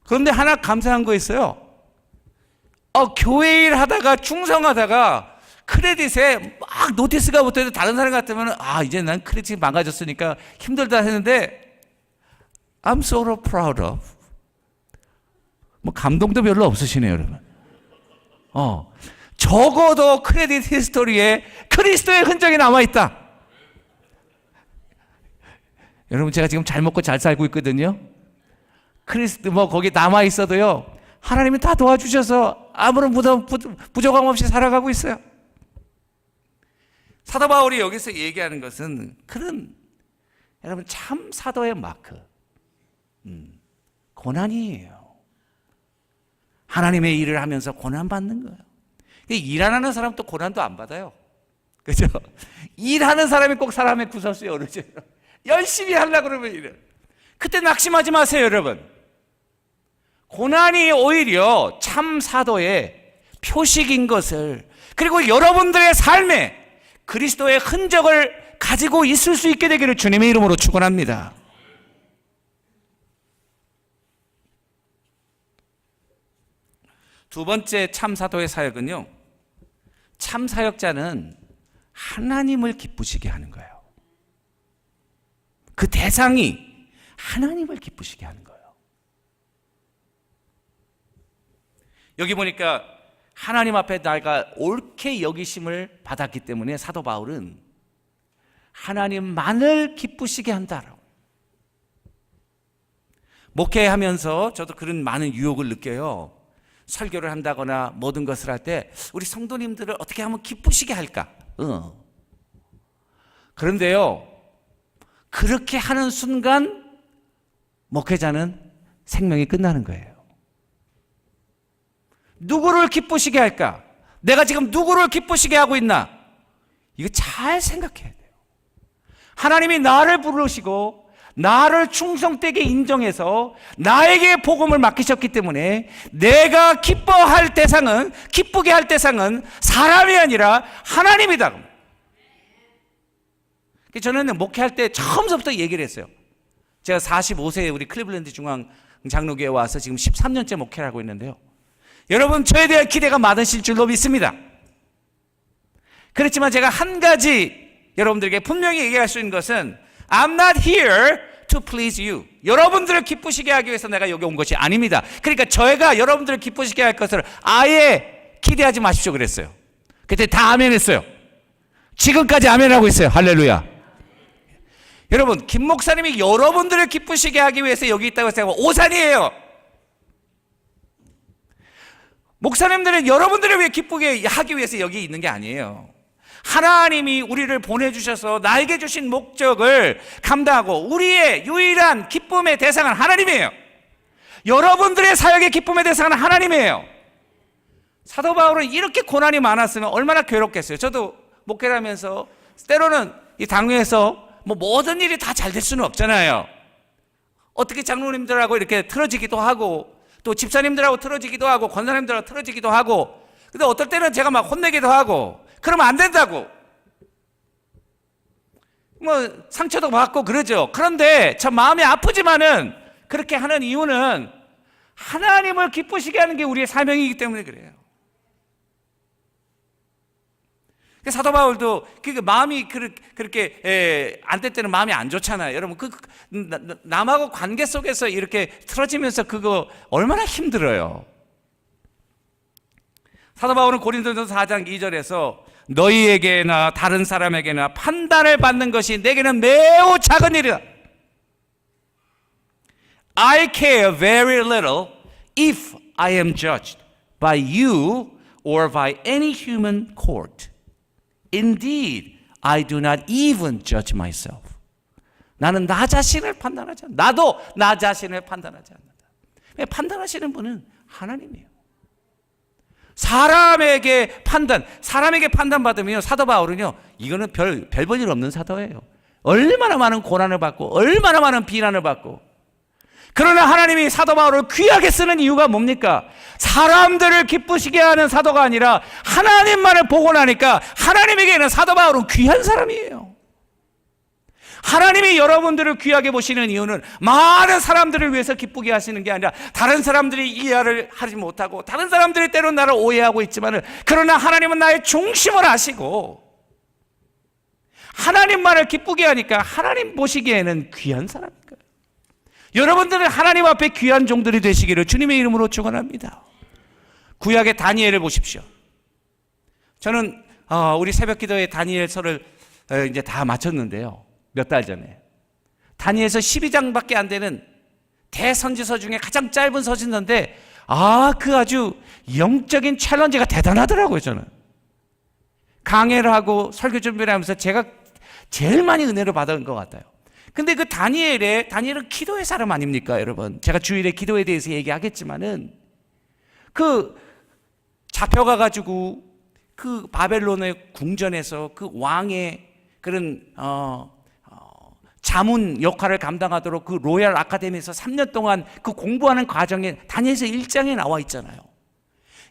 그런데 하나 감사한 거 있어요. 교회 일 하다가 충성하다가 크레딧에 막 노티스가 붙어있는데 다른 사람 같으면 이제 난 크레딧이 망가졌으니까 힘들다 했는데 I'm so proud of. 뭐 감동도 별로 없으시네요, 여러분. 적어도 크레딧 히스토리에 그리스도의 흔적이 남아있다. 여러분 제가 지금 잘 먹고 잘 살고 있거든요. 그리스도 뭐 거기 남아 있어도요 하나님이 다 도와주셔서 아무런 부족함 없이 살아가고 있어요. 사도 바울이 여기서 얘기하는 것은 그런 여러분 참 사도의 마크 고난이에요. 하나님의 일을 하면서 고난 받는 거예요. 일 안 하는 사람도 고난도 안 받아요. 그죠? 일하는 사람이 꼭 사람의 구설수에 오르죠. 열심히 하려고 그러면 이래. 그때 낙심하지 마세요, 여러분. 고난이 오히려 참 사도의 표식인 것을, 그리고 여러분들의 삶에 그리스도의 흔적을 가지고 있을 수 있게 되기를 주님의 이름으로 축원합니다. 두 번째 참 사도의 사역은요, 참 사역자는 하나님을 기쁘시게 하는 거예요. 그 대상이 하나님을 기쁘시게 하는 거예요. 여기 보니까 하나님 앞에 내가 옳게 여기심을 받았기 때문에 사도 바울은 하나님만을 기쁘시게 한다라고. 목회하면서 저도 그런 많은 유혹을 느껴요. 설교를 한다거나 모든 것을 할 때 우리 성도님들을 어떻게 하면 기쁘시게 할까? 그런데요, 그렇게 하는 순간 목회자는 생명이 끝나는 거예요. 누구를 기쁘시게 할까? 내가 지금 누구를 기쁘시게 하고 있나? 이거 잘 생각해야 돼요. 하나님이 나를 부르시고 나를 충성되게 인정해서 나에게 복음을 맡기셨기 때문에 내가 기뻐할 대상은, 기쁘게 할 대상은 사람이 아니라 하나님이다. 저는 목회할 때 처음부터 얘기를 했어요. 제가 45세에 우리 클리블랜드 중앙 장로교회 와서 지금 13년째 목회를 하고 있는데요, 여러분 저에 대한 기대가 많으실 줄로 믿습니다. 그렇지만 제가 한 가지 여러분들에게 분명히 얘기할 수 있는 것은 I'm not here to please you. 여러분들을 기쁘시게 하기 위해서 내가 여기 온 것이 아닙니다. 그러니까 저희가 여러분들을 기쁘시게 할 것을 아예 기대하지 마십시오 그랬어요. 그때 다 아멘 했어요. 지금까지 아멘 하고 있어요. 할렐루야. 여러분, 김 목사님이 여러분들을 기쁘시게 하기 위해서 여기 있다고 생각하면 오산이에요. 목사님들은 여러분들을 위해 기쁘게 하기 위해서 여기 있는 게 아니에요. 하나님이 우리를 보내주셔서 나에게 주신 목적을 감당하고 우리의 유일한 기쁨의 대상은 하나님이에요. 여러분들의 사역의 기쁨의 대상은 하나님이에요. 사도 바울은 이렇게 고난이 많았으면 얼마나 괴롭겠어요. 저도 목회를 하면서 때로는 이 당회에서 모든 일이 다 잘 될 수는 없잖아요. 어떻게 장로님들하고 이렇게 틀어지기도 하고 또 집사님들하고 틀어지기도 하고 권사님들하고 틀어지기도 하고, 근데 어떨 때는 제가 막 혼내기도 하고 그러면 안 된다고 상처도 받고 그러죠. 그런데 참 마음이 아프지만은 그렇게 하는 이유는 하나님을 기쁘시게 하는 게 우리의 사명이기 때문에 그래요. 사도 바울도 마음이 그렇게 안 될 때는 마음이 안 좋잖아요. 여러분 남하고 관계 속에서 이렇게 틀어지면서 그거 얼마나 힘들어요. 사도 바울은 고린도전서 4장 2절에서 너희에게나 다른 사람에게나 판단을 받는 것이 내게는 매우 작은 일이다. I care very little if I am judged by you or by any human court. Indeed, I do not even judge myself. 나는 나 자신을 판단하지 않는다. 나도 나 자신을 판단하지 않는다. 판단하시는 분은 하나님이에요. 사람에게 판단받으면 사도 바울은요, 이거는 별 볼 일 없는 사도예요. 얼마나 많은 고난을 받고, 얼마나 많은 비난을 받고. 그러나 하나님이 사도 바울을 귀하게 쓰는 이유가 뭡니까? 사람들을 기쁘시게 하는 사도가 아니라 하나님만을 보고 나니까 하나님에게는 사도 바울은 귀한 사람이에요. 하나님이 여러분들을 귀하게 보시는 이유는 많은 사람들을 위해서 기쁘게 하시는 게 아니라 다른 사람들이 이해를 하지 못하고 다른 사람들이 때론 나를 오해하고 있지만은 그러나 하나님은 나의 중심을 아시고 하나님만을 기쁘게 하니까 하나님 보시기에는 귀한 사람인 거예요. 여러분들은 하나님 앞에 귀한 종들이 되시기를 주님의 이름으로 축원합니다. 구약의 다니엘을 보십시오. 저는 우리 새벽기도의 다니엘서를 이제 다 마쳤는데요. 몇 달 전에 다니엘서 12장밖에 안 되는 대선지서 중에 가장 짧은 서신서인데 그 아주 영적인 챌린지가 대단하더라고요. 저는 강해를 하고 설교 준비를 하면서 제가 제일 많이 은혜를 받은 것 같아요. 근데 그 다니엘은 기도의 사람 아닙니까, 여러분? 제가 주일에 기도에 대해서 얘기하겠지만은 잡혀가가지고 그 바벨론의 궁전에서 그 왕의 그런 자문 역할을 감당하도록 그 로얄 아카데미에서 3년 동안 그 공부하는 과정에 다니엘서 1장에 나와 있잖아요.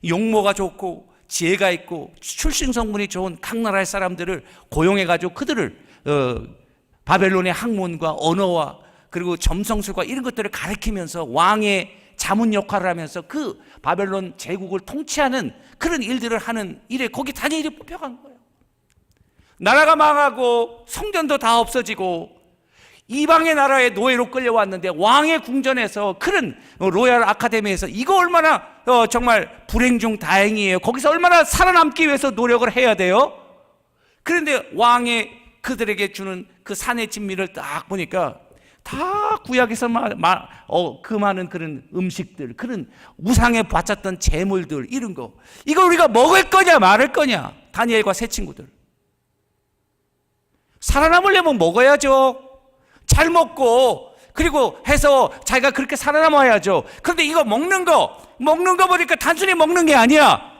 용모가 좋고 지혜가 있고 출신 성분이 좋은 각 나라의 사람들을 고용해가지고 그들을 바벨론의 학문과 언어와 그리고 점성술과 이런 것들을 가르치면서 왕의 자문 역할을 하면서 그 바벨론 제국을 통치하는 그런 일들을 하는 일에 거기 다니엘이 뽑혀간 거예요. 나라가 망하고 성전도 다 없어지고 이방의 나라의 노예로 끌려왔는데 왕의 궁전에서 그런 로얄 아카데미에서 이거 얼마나 정말 불행 중 다행이에요. 거기서 얼마나 살아남기 위해서 노력을 해야 돼요. 그런데 왕의 그들에게 주는 그 산의 진미를 딱 보니까 다 구약에서 그 많은 그런 음식들, 그런 우상에 바쳤던 재물들, 이런 거, 이걸 우리가 먹을 거냐 말을 거냐. 다니엘과 세 친구들 살아남으려면 먹어야죠. 잘 먹고 그리고 해서 자기가 그렇게 살아남아야죠. 그런데 이거 먹는 거 보니까 단순히 먹는 게 아니야.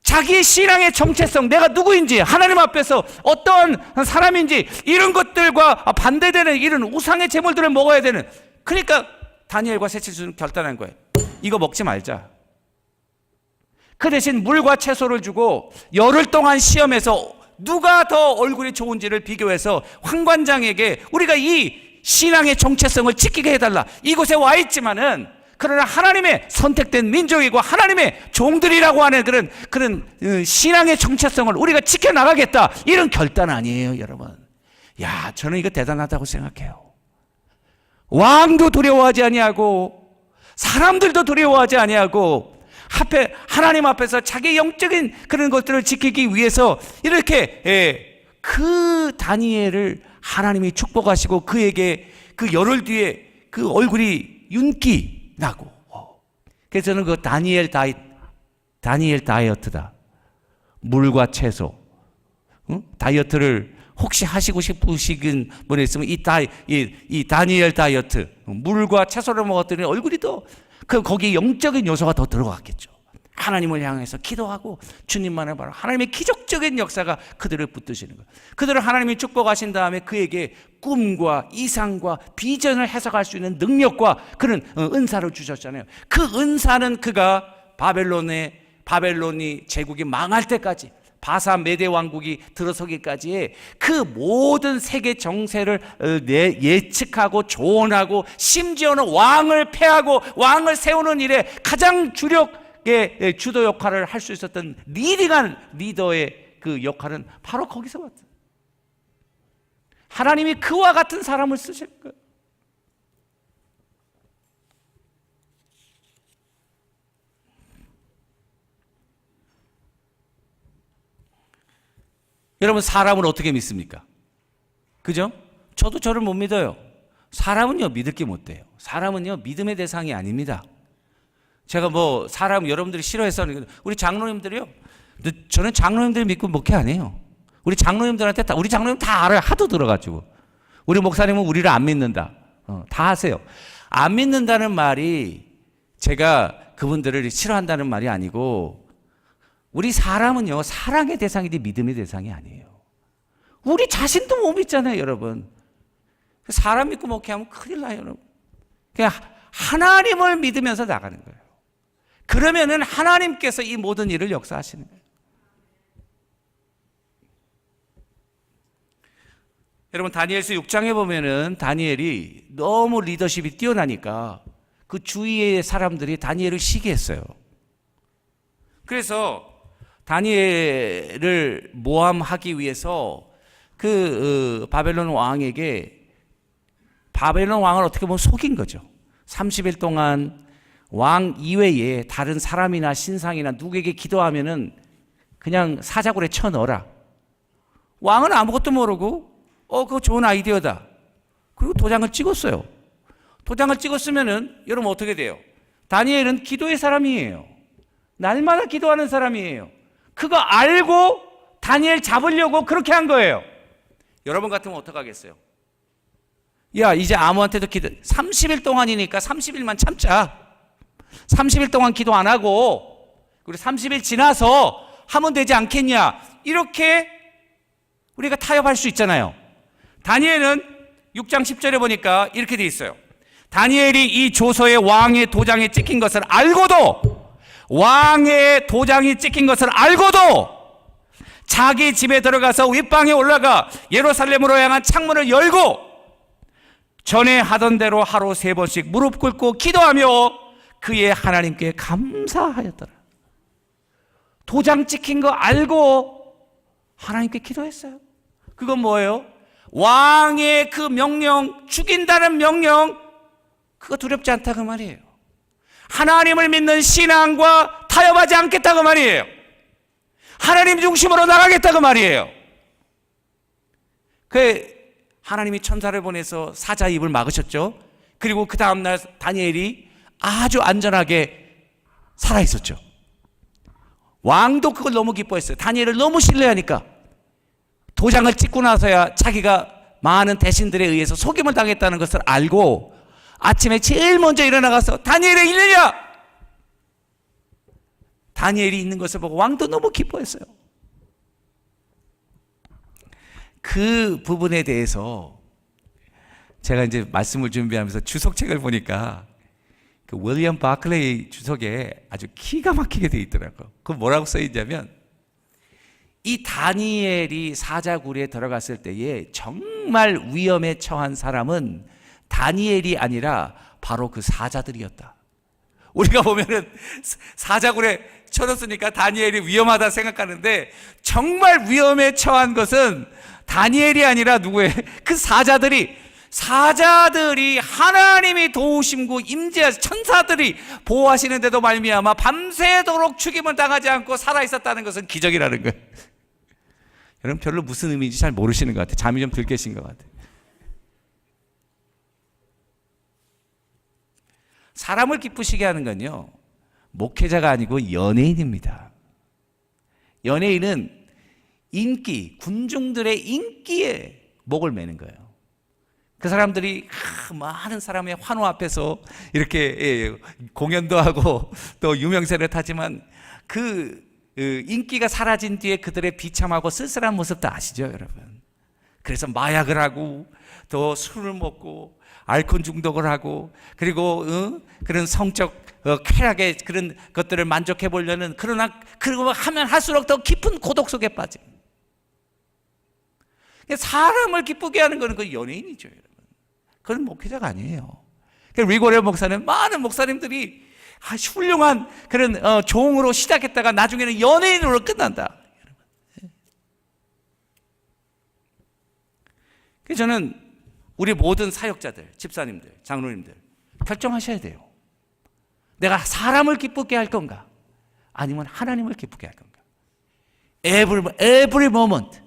자기의 신앙의 정체성, 내가 누구인지, 하나님 앞에서 어떤 사람인지, 이런 것들과 반대되는 이런 우상의 제물들을 먹어야 되는. 그러니까 다니엘과 세 친구는 결단한 거예요. 이거 먹지 말자. 그 대신 물과 채소를 주고 열흘 동안 시험해서 누가 더 얼굴이 좋은지를 비교해서 황관장에게 우리가 이 신앙의 정체성을 지키게 해달라. 이곳에 와 있지만은 그러나 하나님의 선택된 민족이고 하나님의 종들이라고 하는 그런 신앙의 정체성을 우리가 지켜나가겠다. 이런 결단 아니에요, 여러분. 야, 저는 이거 대단하다고 생각해요. 왕도 두려워하지 아니하고 사람들도 두려워하지 아니하고 하나님 앞에서 자기 영적인 그런 것들을 지키기 위해서 이렇게 그 다니엘을 하나님이 축복하시고 그에게 그 열흘 뒤에 그 얼굴이 윤기 나고. 그래서 저는 그 다니엘 다이어트다. 물과 채소. 다이어트를 혹시 하시고 싶으신 분이 있으면 이 다니엘 다이어트, 물과 채소를 먹었더니 얼굴이 더 거기에 영적인 요소가 더 들어갔겠죠. 하나님을 향해서 기도하고 주님만을 바라 하나님의 기적적인 역사가 그들을 붙드시는 거예요. 그들을 하나님이 축복하신 다음에 그에게 꿈과 이상과 비전을 해석할 수 있는 능력과 그런 은사를 주셨잖아요. 그 은사는 그가 바벨론이 제국이 망할 때까지 바사 메대 왕국이 들어서기까지의 그 모든 세계 정세를 예측하고 조언하고 심지어는 왕을 패하고 왕을 세우는 일에 가장 주력의 주도 역할을 할 수 있었던 리딩한 리더의 그 역할은 바로 거기서 왔어요. 하나님이 그와 같은 사람을 쓰실 거예요. 여러분, 사람을 어떻게 믿습니까? 그죠? 저도 저를 못 믿어요. 사람은요, 믿을 게 못 돼요. 사람은요, 믿음의 대상이 아닙니다. 제가 뭐 사람 여러분들이 싫어해서 우리 장로님들이요, 저는 장로님들 믿고 목회 안 해요. 우리 장로님들한테 우리 장로님 다 알아요. 하도 들어가지고. 우리 목사님은 우리를 안 믿는다. 다 하세요. 안 믿는다는 말이 제가 그분들을 싫어한다는 말이 아니고, 우리 사람은요, 사랑의 대상이지 믿음의 대상이 아니에요. 우리 자신도 못 믿잖아요, 여러분. 사람 믿고 목회하면 큰일 나요, 여러분. 그냥 하나님을 믿으면서 나가는 거예요. 그러면은 하나님께서 이 모든 일을 역사하시는 거예요. 여러분, 다니엘서 6장에 보면은 다니엘이 너무 리더십이 뛰어나니까 그 주위의 사람들이 다니엘을 시기했어요. 그래서 다니엘을 모함하기 위해서 그 바벨론 왕에게, 바벨론 왕을 어떻게 보면 속인 거죠. 30일 동안 왕 이외에 다른 사람이나 신상이나 누구에게 기도하면은 그냥 사자굴에 쳐 넣어라. 왕은 아무것도 모르고 그거 좋은 아이디어다. 그리고 도장을 찍었어요. 도장을 찍었으면은 여러분 어떻게 돼요? 다니엘은 기도의 사람이에요. 날마다 기도하는 사람이에요. 그거 알고 다니엘 잡으려고 그렇게 한 거예요. 여러분 같으면 어떡하겠어요? 야, 이제 아무한테도 30일 동안이니까 30일만 참자. 30일 동안 기도 안 하고 그리고 30일 지나서 하면 되지 않겠냐. 이렇게 우리가 타협할 수 있잖아요. 다니엘은 6장 10절에 보니까 이렇게 돼 있어요. 다니엘이 이 조서에 왕의 도장에 찍힌 것을 알고도, 왕의 도장이 찍힌 것을 알고도 자기 집에 들어가서 윗방에 올라가 예루살렘으로 향한 창문을 열고 전에 하던 대로 하루 3번씩 무릎 꿇고 기도하며 그의 하나님께 감사하였더라. 도장 찍힌 거 알고 하나님께 기도했어요. 그건 뭐예요? 왕의 그 명령, 죽인다는 명령, 그거 두렵지 않다 그 말이에요. 하나님을 믿는 신앙과 타협하지 않겠다 그 말이에요. 하나님 중심으로 나가겠다 그 말이에요. 그 하나님이 천사를 보내서 사자 입을 막으셨죠. 그리고 그 다음날 다니엘이 아주 안전하게 살아있었죠. 왕도 그걸 너무 기뻐했어요. 다니엘을 너무 신뢰하니까. 도장을 찍고 나서야 자기가 많은 대신들에 의해서 속임을 당했다는 것을 알고 아침에 제일 먼저 일어나가서 다니엘이 있느냐? 다니엘이 있는 것을 보고 왕도 너무 기뻐했어요. 그 부분에 대해서 제가 이제 말씀을 준비하면서 주석책을 보니까 그 윌리엄 바클레이 주석에 아주 기가 막히게 돼 있더라고요. 그 뭐라고 써 있냐면, 이 다니엘이 사자굴에 들어갔을 때에 정말 위험에 처한 사람은 다니엘이 아니라 바로 그 사자들이었다. 우리가 보면은 사자굴에 쳐넣었으니까 다니엘이 위험하다 생각하는데, 정말 위험에 처한 것은 다니엘이 아니라 누구예요? 그 사자들이 하나님이 도우심고 임재하시, 천사들이 보호하시는데도 말미암아 밤새도록 죽임을 당하지 않고 살아있었다는 것은 기적이라는 거예요. 여러분 별로 무슨 의미인지 잘 모르시는 것 같아요. 잠이 좀 들 깨신 것 같아요. 사람을 기쁘시게 하는 건요, 목회자가 아니고 연예인입니다. 연예인은 인기, 군중들의 인기에 목을 매는 거예요. 그 사람들이 많은 사람의 환호 앞에서 이렇게 공연도 하고 또 유명세를 타지만 그 인기가 사라진 뒤에 그들의 비참하고 쓸쓸한 모습도 아시죠, 여러분? 그래서 마약을 하고 또 술을 먹고 알코올 중독을 하고 그리고 그런 성적 쾌락의 그런 것들을 만족해 보려는 그러나 그러고 하면 할수록 더 깊은 고독 속에 빠져. 사람을 기쁘게 하는 것은 그 연예인이죠, 여러분. 그건 목회자가 아니에요. 리고레 목사는 많은 목사님들이 훌륭한 그런 종으로 시작했다가 나중에는 연예인으로 끝난다. 그래서 저는 우리 모든 사역자들, 집사님들, 장로님들 결정하셔야 돼요. 내가 사람을 기쁘게 할 건가? 아니면 하나님을 기쁘게 할 건가? Every moment.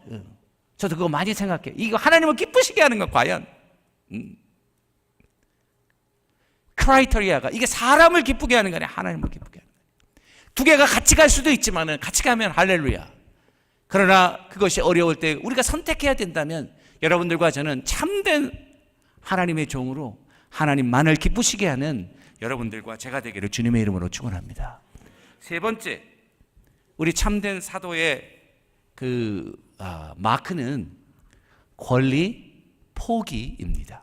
저도 그거 많이 생각해요. 이거 하나님을 기쁘시게 하는 건 과연? 크라이터리아가 이게 사람을 기쁘게 하는 거냐, 하나님을 기쁘게 하는 거냐. 두 개가 같이 갈 수도 있지만은 같이 가면 할렐루야. 그러나 그것이 어려울 때 우리가 선택해야 된다면 여러분들과 저는 참된 하나님의 종으로 하나님만을 기쁘시게 하는 여러분들과 제가 되기를 주님의 이름으로 축원합니다. 세 번째, 우리 참된 사도의 마크는 권리 포기입니다.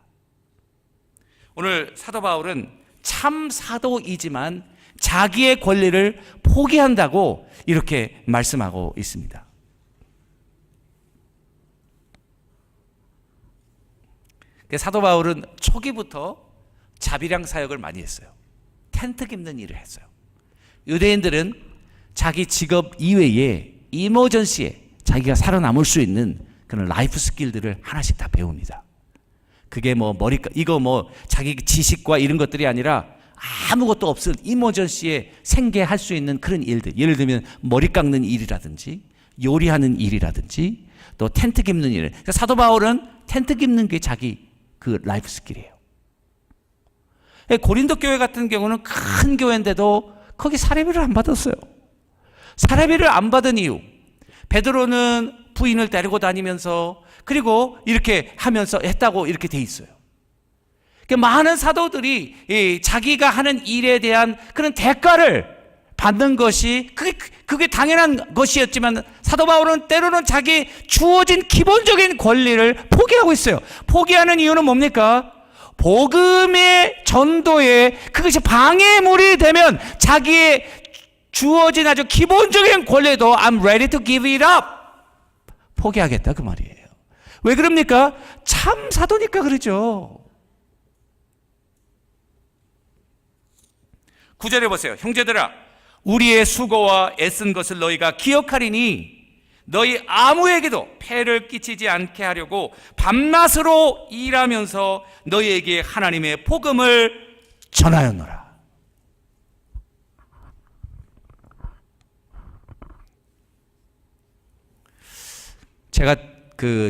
오늘 사도 바울은 참 사도이지만 자기의 권리를 포기한다고 이렇게 말씀하고 있습니다. 사도 바울은 초기부터 자비랑 사역을 많이 했어요. 텐트 깁는 일을 했어요. 유대인들은 자기 직업 이외에 이머전시에 자기가 살아남을 수 있는 그런 라이프 스킬들을 하나씩 다 배웁니다. 그게 이거 자기 지식과 이런 것들이 아니라 아무것도 없을 이머전시에 생계할 수 있는 그런 일들. 예를 들면 머리 깎는 일이라든지 요리하는 일이라든지 또 텐트 깁는 일. 사도 바울은 텐트 깁는 게 자기 그 라이프 스킬이에요. 고린도 교회 같은 경우는 큰 교회인데도 거기 사례비를 안 받았어요. 사례비를 안 받은 이유, 베드로는 부인을 데리고 다니면서 그리고 이렇게 하면서 했다고 이렇게 돼 있어요. 많은 사도들이 자기가 하는 일에 대한 그런 대가를 받는 것이 그게 당연한 것이었지만 사도 바울은 때로는 자기 주어진 기본적인 권리를 포기하고 있어요. 포기하는 이유는 뭡니까? 복음의 전도에 그것이 방해물이 되면 자기의 주어진 아주 기본적인 권리도 I'm ready to give it up. 포기하겠다 그 말이에요. 왜 그럽니까? 참 사도니까 그러죠. 9절에 보세요. 형제들아, 우리의 수고와 애쓴 것을 너희가 기억하리니 너희 아무에게도 폐를 끼치지 않게 하려고 밤낮으로 일하면서 너희에게 하나님의 복음을 전하였노라. 제가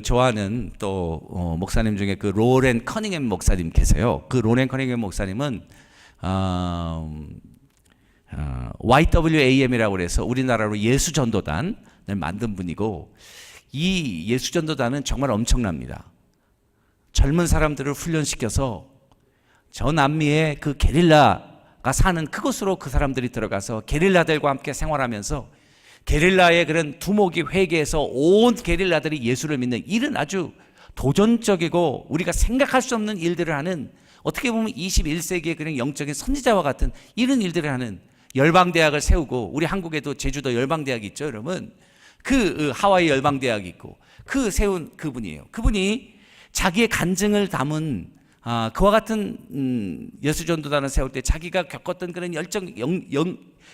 좋아하는 또 목사님 중에 로렌 커닝햄 목사님 계세요. 로렌 커닝햄 목사님은 YWAM이라고 그래서 우리나라로 예수전도단을 만든 분이고, 이 예수전도단은 정말 엄청납니다. 젊은 사람들을 훈련시켜서 저 남미의 그 게릴라가 사는 그곳으로 그 사람들이 들어가서 게릴라들과 함께 생활하면서 게릴라의 그런 두목이 회개해서 온 게릴라들이 예수를 믿는 일은 아주 도전적이고 우리가 생각할 수 없는 일들을 하는, 어떻게 보면 21세기의 그런 영적인 선지자와 같은 이런 일들을 하는 열방대학을 세우고, 우리 한국에도 제주도 열방대학이 있죠, 여러분. 하와이 열방대학이 있고 세운 그분이에요. 그분이 자기의 간증을 담은 그와 같은 예수전도단을 세울 때 자기가 겪었던 그런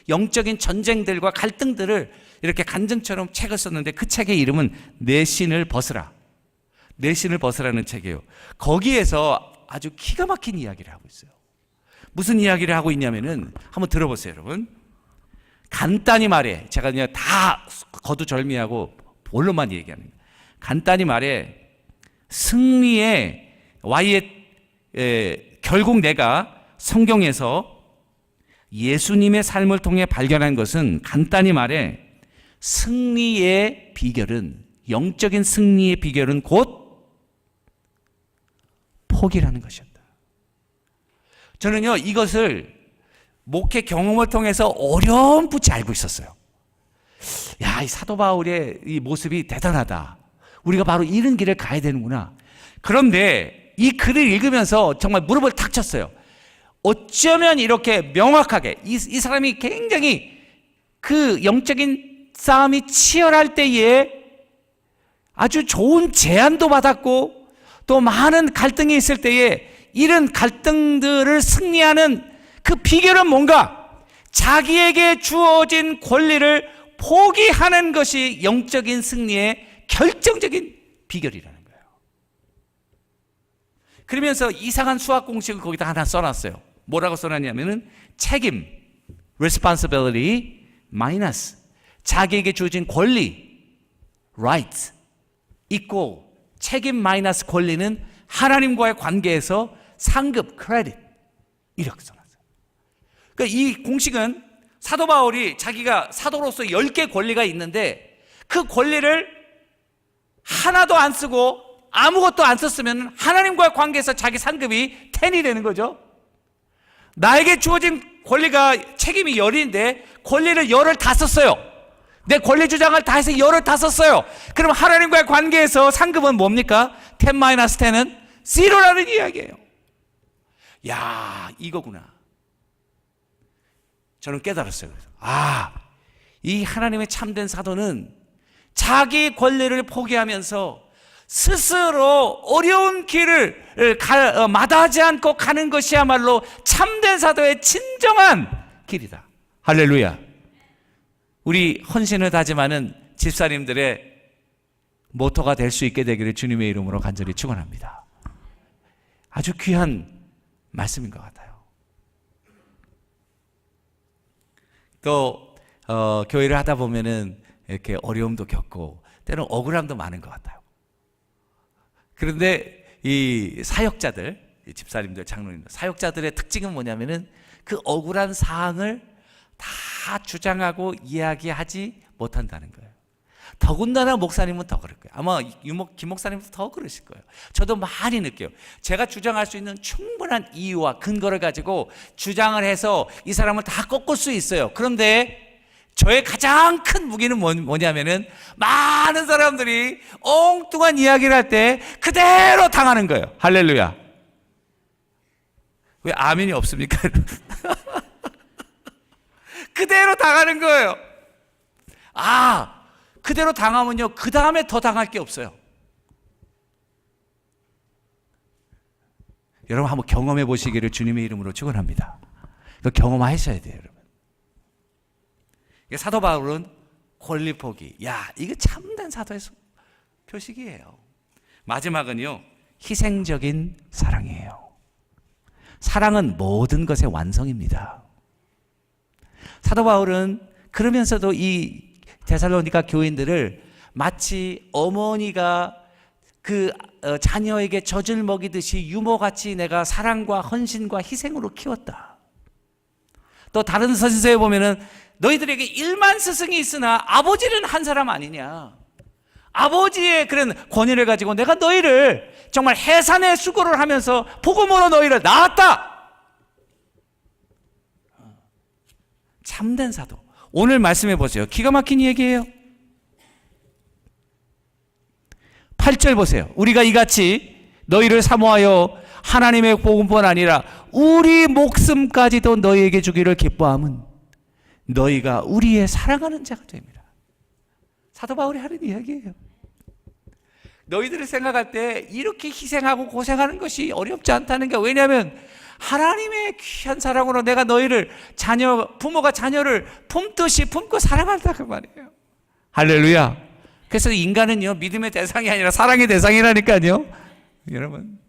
영적인 전쟁들과 갈등들을 이렇게 간증처럼 책을 썼는데, 그 책의 이름은 내 신을 벗으라. 내 신을 벗으라는 책이에요. 거기에서 아주 기가 막힌 이야기를 하고 있어요. 무슨 이야기를 하고 있냐면은 한번 들어보세요, 여러분. 간단히 말해, 제가 그냥 다 거두절미하고 본론만 얘기합니다. 간단히 말해, 승리의 결국 내가 성경에서 예수님의 삶을 통해 발견한 것은, 간단히 말해 승리의 비결은, 영적인 승리의 비결은 곧 포기라는 것이었다. 저는요, 이것을 목회 경험을 통해서 어렴풋이 알고 있었어요. 야, 이 사도 바울의 이 모습이 대단하다. 우리가 바로 이런 길을 가야 되는구나. 그런데 이 글을 읽으면서 정말 무릎을 탁 쳤어요. 어쩌면 이렇게 명확하게 이 사람이 굉장히 그 영적인 싸움이 치열할 때에 아주 좋은 제안도 받았고 또 많은 갈등이 있을 때에 이런 갈등들을 승리하는 그 비결은 뭔가? 자기에게 주어진 권리를 포기하는 것이 영적인 승리의 결정적인 비결이라는 거예요. 그러면서 이상한 수학 공식을 거기다 하나 써놨어요. 뭐라고 써놨냐면은 책임, responsibility minus 자기에게 주어진 권리, right equal 책임 마이너스 권리는 하나님과의 관계에서 상급, 크레딧 이렇게 써놨어요. 그러니까 이 공식은 사도 바울이 자기가 사도로서 10개 권리가 있는데 그 권리를 하나도 안 쓰고 아무것도 안 썼으면 하나님과의 관계에서 자기 상급이 10이 되는 거죠. 나에게 주어진 권리가 책임이 10인데 권리를 10을 다 썼어요. 내 권리 주장을 다 해서 10을 다 썼어요. 그럼 하나님과의 관계에서 상급은 뭡니까? 10-10은 0라는 이야기예요. 야, 이거구나. 저는 깨달았어요. 이 하나님의 참된 사도는 자기 권리를 포기하면서 스스로 어려운 길을 마다하지 않고 가는 것이야말로 참된 사도의 진정한 길이다. 할렐루야. 우리 헌신을 다짐하는 집사님들의 모토가 될 수 있게 되기를 주님의 이름으로 간절히 축원합니다. 아주 귀한 말씀인 것 같아요. 또 교회를 하다 보면은 이렇게 어려움도 겪고 때로는 억울함도 많은 것 같아요. 그런데 이 사역자들, 이 집사님들, 장로님들, 사역자들의 특징은 뭐냐면은 그 억울한 사항을 다 주장하고 이야기하지 못한다는 거예요. 더군다나 목사님은 더 그럴 거예요. 아마 김 목사님도 더 그러실 거예요. 저도 많이 느껴요. 제가 주장할 수 있는 충분한 이유와 근거를 가지고 주장을 해서 이 사람을 다 꺾을 수 있어요. 그런데 저의 가장 큰 무기는 뭐냐면은 많은 사람들이 엉뚱한 이야기를 할 때 그대로 당하는 거예요. 할렐루야. 왜 아멘이 없습니까? 그대로 당하는 거예요. 그대로 당하면요, 그 다음에 더 당할 게 없어요. 여러분 한번 경험해 보시기를 주님의 이름으로 축원합니다. 경험하셔야 돼요, 여러분. 사도 바울은 권리 포기. 이거 참된 사도의 표식이에요. 마지막은요, 희생적인 사랑이에요. 사랑은 모든 것의 완성입니다. 사도 바울은 그러면서도 이 데살로니가 교인들을 마치 어머니가 그 자녀에게 젖을 먹이듯이 유모같이 내가 사랑과 헌신과 희생으로 키웠다. 또 다른 서신서에 보면은 너희들에게 1만 스승이 있으나 아버지는 한 사람 아니냐. 아버지의 그런 권위를 가지고 내가 너희를 정말 해산의 수고를 하면서 복음으로 너희를 낳았다. 참된 사도. 오늘 말씀해 보세요. 기가 막힌 얘기예요. 8절 보세요. 우리가 이같이 너희를 사모하여 하나님의 복음뿐 아니라 우리 목숨까지도 너희에게 주기를 기뻐함은 너희가 우리의 사랑하는 자가 됩니다. 사도 바울이 하는 이야기예요. 너희들을 생각할 때 이렇게 희생하고 고생하는 것이 어렵지 않다는 게, 왜냐하면 하나님의 귀한 사랑으로 내가 너희를 부모가 자녀를 품듯이 품고 사랑한다고 말이에요. 할렐루야. 그래서 인간은요, 믿음의 대상이 아니라 사랑의 대상이라니까요. 여러분.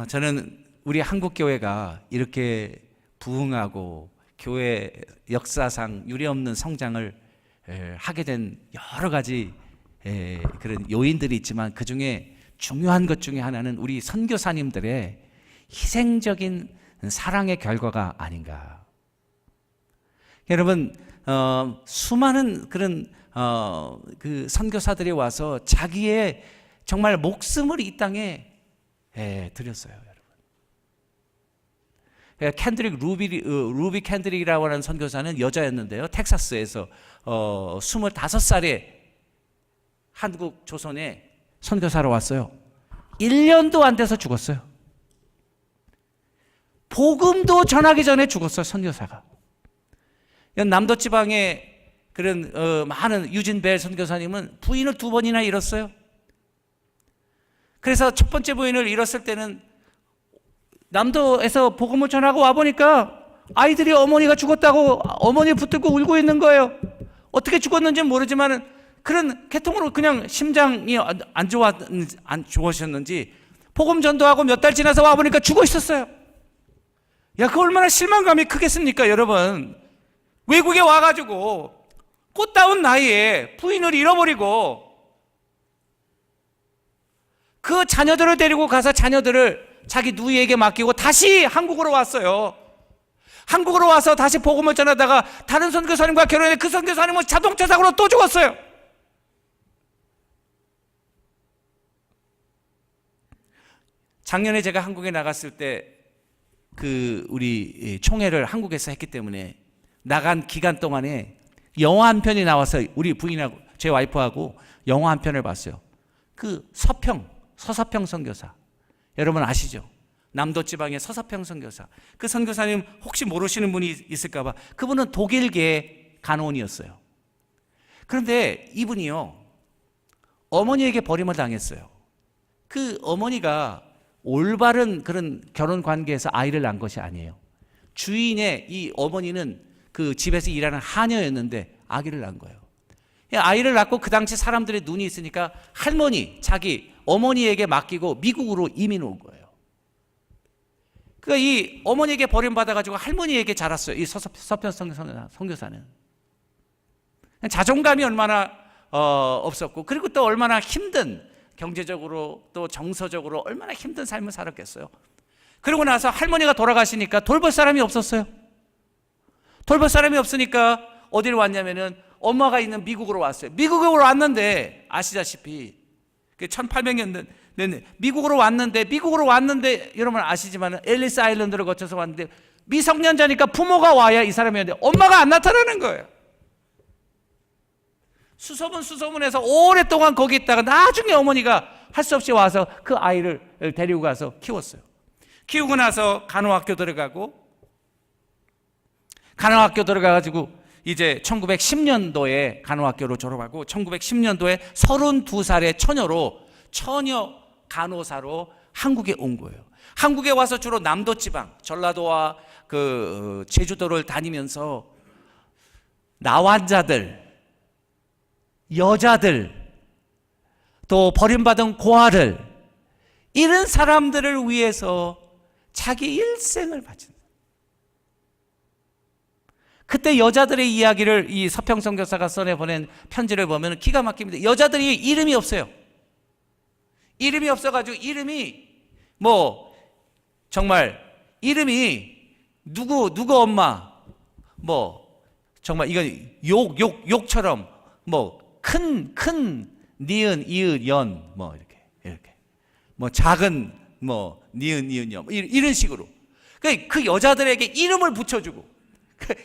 저는 우리 한국교회가 이렇게 부흥하고 교회 역사상 유례없는 성장을 하게 된 여러 가지 그런 요인들이 있지만, 그 중에 중요한 것 중에 하나는 우리 선교사님들의 희생적인 사랑의 결과가 아닌가. 여러분, 수많은 그런 그 선교사들이 와서 자기의 정말 목숨을 이 땅에 드렸어요, 여러분. 캔드릭 루비 캔드릭이라고 하는 선교사는 여자였는데요. 텍사스에서 25살에 한국 조선에 선교사로 왔어요. 1년도 안 돼서 죽었어요. 복음도 전하기 전에 죽었어요, 선교사가. 남도 지방에 그런 많은 유진 벨 선교사님은 부인을 2번이나 잃었어요. 그래서 첫 번째 부인을 잃었을 때는 남도에서 복음을 전하고 와보니까 아이들이 어머니가 죽었다고 어머니 붙들고 울고 있는 거예요. 어떻게 죽었는지 모르지만 그런 계통으로 그냥 심장이 안 좋으셨는지 복음 전도하고 몇 달 지나서 와보니까 죽어 있었어요. 야, 그 얼마나 실망감이 크겠습니까, 여러분? 외국에 와가지고 꽃다운 나이에 부인을 잃어버리고 그 자녀들을 데리고 가서 자녀들을 자기 누이에게 맡기고 다시 한국으로 왔어요. 한국으로 와서 다시 복음을 전하다가 다른 선교사님과 결혼해. 그 선교사님은 자동차 사고로 또 죽었어요. 작년에 제가 한국에 나갔을 때 우리 총회를 한국에서 했기 때문에 나간 기간 동안에 영화 한 편이 나와서 우리 부인하고 제 와이프하고 영화 한 편을 봤어요. 그 서서평 선교사, 여러분 아시죠? 남도 지방의 서서평 선교사. 그 선교사님 혹시 모르시는 분이 있을까 봐. 그분은 독일계 간호원이었어요. 그런데 이분이요, 어머니에게 버림을 당했어요. 그 어머니가 올바른 그런 결혼 관계에서 아이를 낳은 것이 아니에요. 주인의 이 어머니는 그 집에서 일하는 하녀였는데 아기를 낳은 거예요. 아이를 낳고 그 당시 사람들의 눈이 있으니까 할머니, 자기 어머니에게 맡기고 미국으로 이민 온 거예요. 그러니까 이 어머니에게 버림받아가지고 할머니에게 자랐어요. 이 서편 선교사는. 자존감이 얼마나 없었고, 그리고 또 얼마나 힘든, 경제적으로 또 정서적으로 얼마나 힘든 삶을 살았겠어요. 그러고 나서 할머니가 돌아가시니까 돌볼 사람이 없었어요. 돌볼 사람이 없으니까 어디로 왔냐면은 엄마가 있는 미국으로 왔어요. 미국으로 왔는데 아시다시피 1800년 미국으로 왔는데 여러분 아시지만 엘리스 아일랜드를 거쳐서 왔는데 미성년자니까 부모가 와야 이 사람이었는데 엄마가 안 나타나는 거예요. 수소문해서 오랫동안 거기 있다가 나중에 어머니가 할 수 없이 와서 그 아이를 데리고 가서 키웠어요. 키우고 나서 간호학교 들어가가지고 이제 1910년도에 간호학교로 졸업하고 1910년도에 32살의 처녀 간호사로 한국에 온 거예요. 한국에 와서 주로 남도 지방, 전라도와 제주도를 다니면서 나환자들, 여자들, 또 버림받은 고아들, 이런 사람들을 위해서 자기 일생을 바친다. 그때 여자들의 이야기를 이 서평 선교사가 써내보낸 편지를 보면 기가 막힙니다. 여자들이 이름이 없어요. 이름이 없어가지고 이름이 누구 엄마, 정말 이건 욕처럼 큰 니은 이은 연 이렇게 작은 니은 연 이런 식으로 그 여자들에게 이름을 붙여주고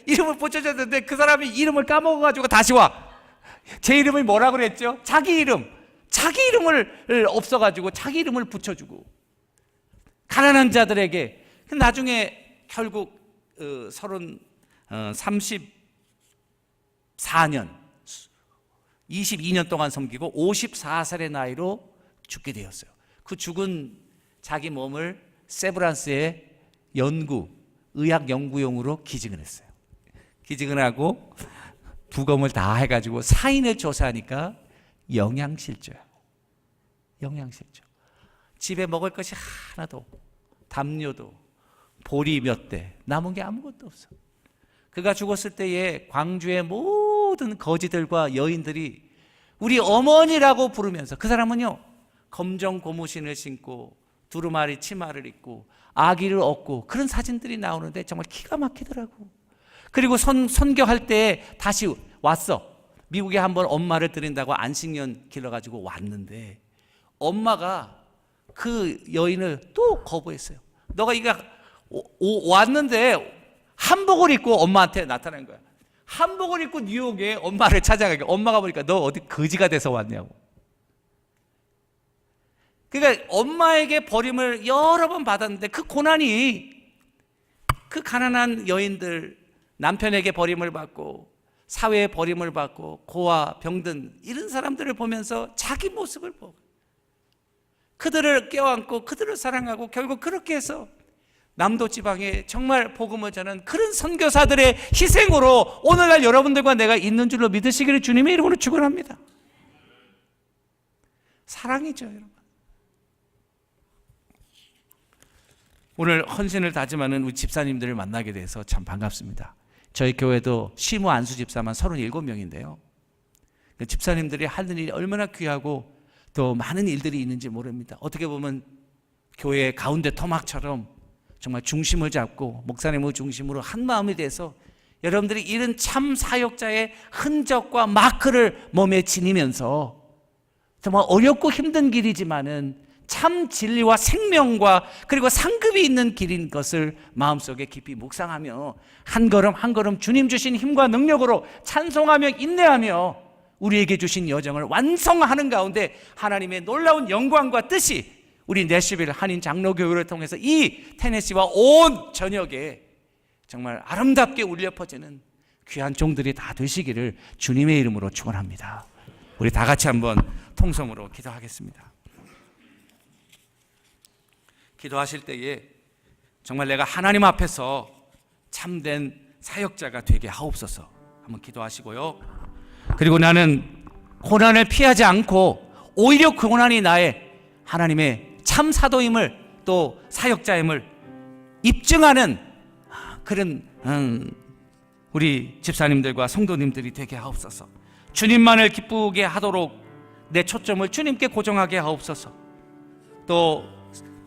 이름을 붙여줬는데 그 사람이 이름을 까먹어가지고 다시 와. 제 이름이 뭐라고 그랬죠? 자기 이름을 없어가지고 자기 이름을 붙여주고 가난한 자들에게. 나중에 결국 34년 22년 동안 섬기고 54살의 나이로 죽게 되었어요. 그 죽은 자기 몸을 세브란스의 의학 연구용으로 기증을 했어요. 기증을 하고 부검을 다 해가지고 사인을 조사하니까 영양실조야. 집에 먹을 것이 하나도, 담요도, 보리 몇 대, 남은 게 아무것도 없어. 그가 죽었을 때에 광주의 모든 거지들과 여인들이 우리 어머니라고 부르면서, 그 사람은요 검정 고무신을 신고 두루마리 치마를 입고 아기를 업고 그런 사진들이 나오는데 정말 기가 막히더라고. 그리고 선교할 때 다시 왔어. 미국에 한번 엄마를 드린다고 안식년 길러가지고 왔는데 엄마가 그 여인을 또 거부했어요. 너가 이거 왔는데 한복을 입고 엄마한테 나타난 거야. 한복을 입고 뉴욕에 엄마를 찾아가게. 엄마가 보니까 너 어디 거지가 돼서 왔냐고. 그러니까 엄마에게 버림을 여러 번 받았는데 그 고난이, 그 가난한 여인들, 남편에게 버림을 받고 사회에 버림을 받고 고아 병든 이런 사람들을 보면서 자기 모습을 보고 그들을 껴안고 그들을 사랑하고 결국 그렇게 해서 남도 지방에 정말 복음을 전하는 그런 선교사들의 희생으로 오늘날 여러분들과 내가 있는 줄로 믿으시기를 주님의 이름으로 축원합니다. 사랑이죠, 여러분. 오늘 헌신을 다짐하는 우리 집사님들을 만나게 돼서 참 반갑습니다. 저희 교회도 시무 안수 집사만 37명인데요. 그 집사님들이 하는 일이 얼마나 귀하고 또 많은 일들이 있는지 모릅니다. 어떻게 보면 교회의 가운데 토막처럼 정말 중심을 잡고 목사님을 중심으로 한 마음이 돼서 여러분들이 이런 참 사역자의 흔적과 마크를 몸에 지니면서 정말 어렵고 힘든 길이지만은 참 진리와 생명과 그리고 상급이 있는 길인 것을 마음속에 깊이 묵상하며 한 걸음 한 걸음 주님 주신 힘과 능력으로 찬송하며 인내하며 우리에게 주신 여정을 완성하는 가운데 하나님의 놀라운 영광과 뜻이 우리 내시빌 한인 장로교회를 통해서 이 테네시와 온 전역에 정말 아름답게 울려 퍼지는 귀한 종들이 다 되시기를 주님의 이름으로 축원합니다. 우리 다 같이 한번 통성으로 기도하겠습니다. 기도하실 때에 정말 내가 하나님 앞에서 참된 사역자가 되게 하옵소서. 한번 기도하시고요. 그리고 나는 고난을 피하지 않고 오히려 그 고난이 나의 하나님의 참 사도임을 또 사역자임을 입증하는 그런 우리 집사님들과 성도님들이 되게 하옵소서. 주님만을 기쁘게 하도록 내 초점을 주님께 고정하게 하옵소서. 또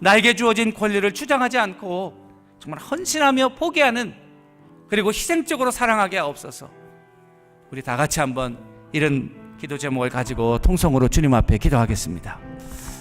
나에게 주어진 권리를 주장하지 않고 정말 헌신하며 포기하는 그리고 희생적으로 사랑하게 하옵소서. 우리 다 같이 한번 이런 기도 제목을 가지고 통성으로 주님 앞에 기도하겠습니다.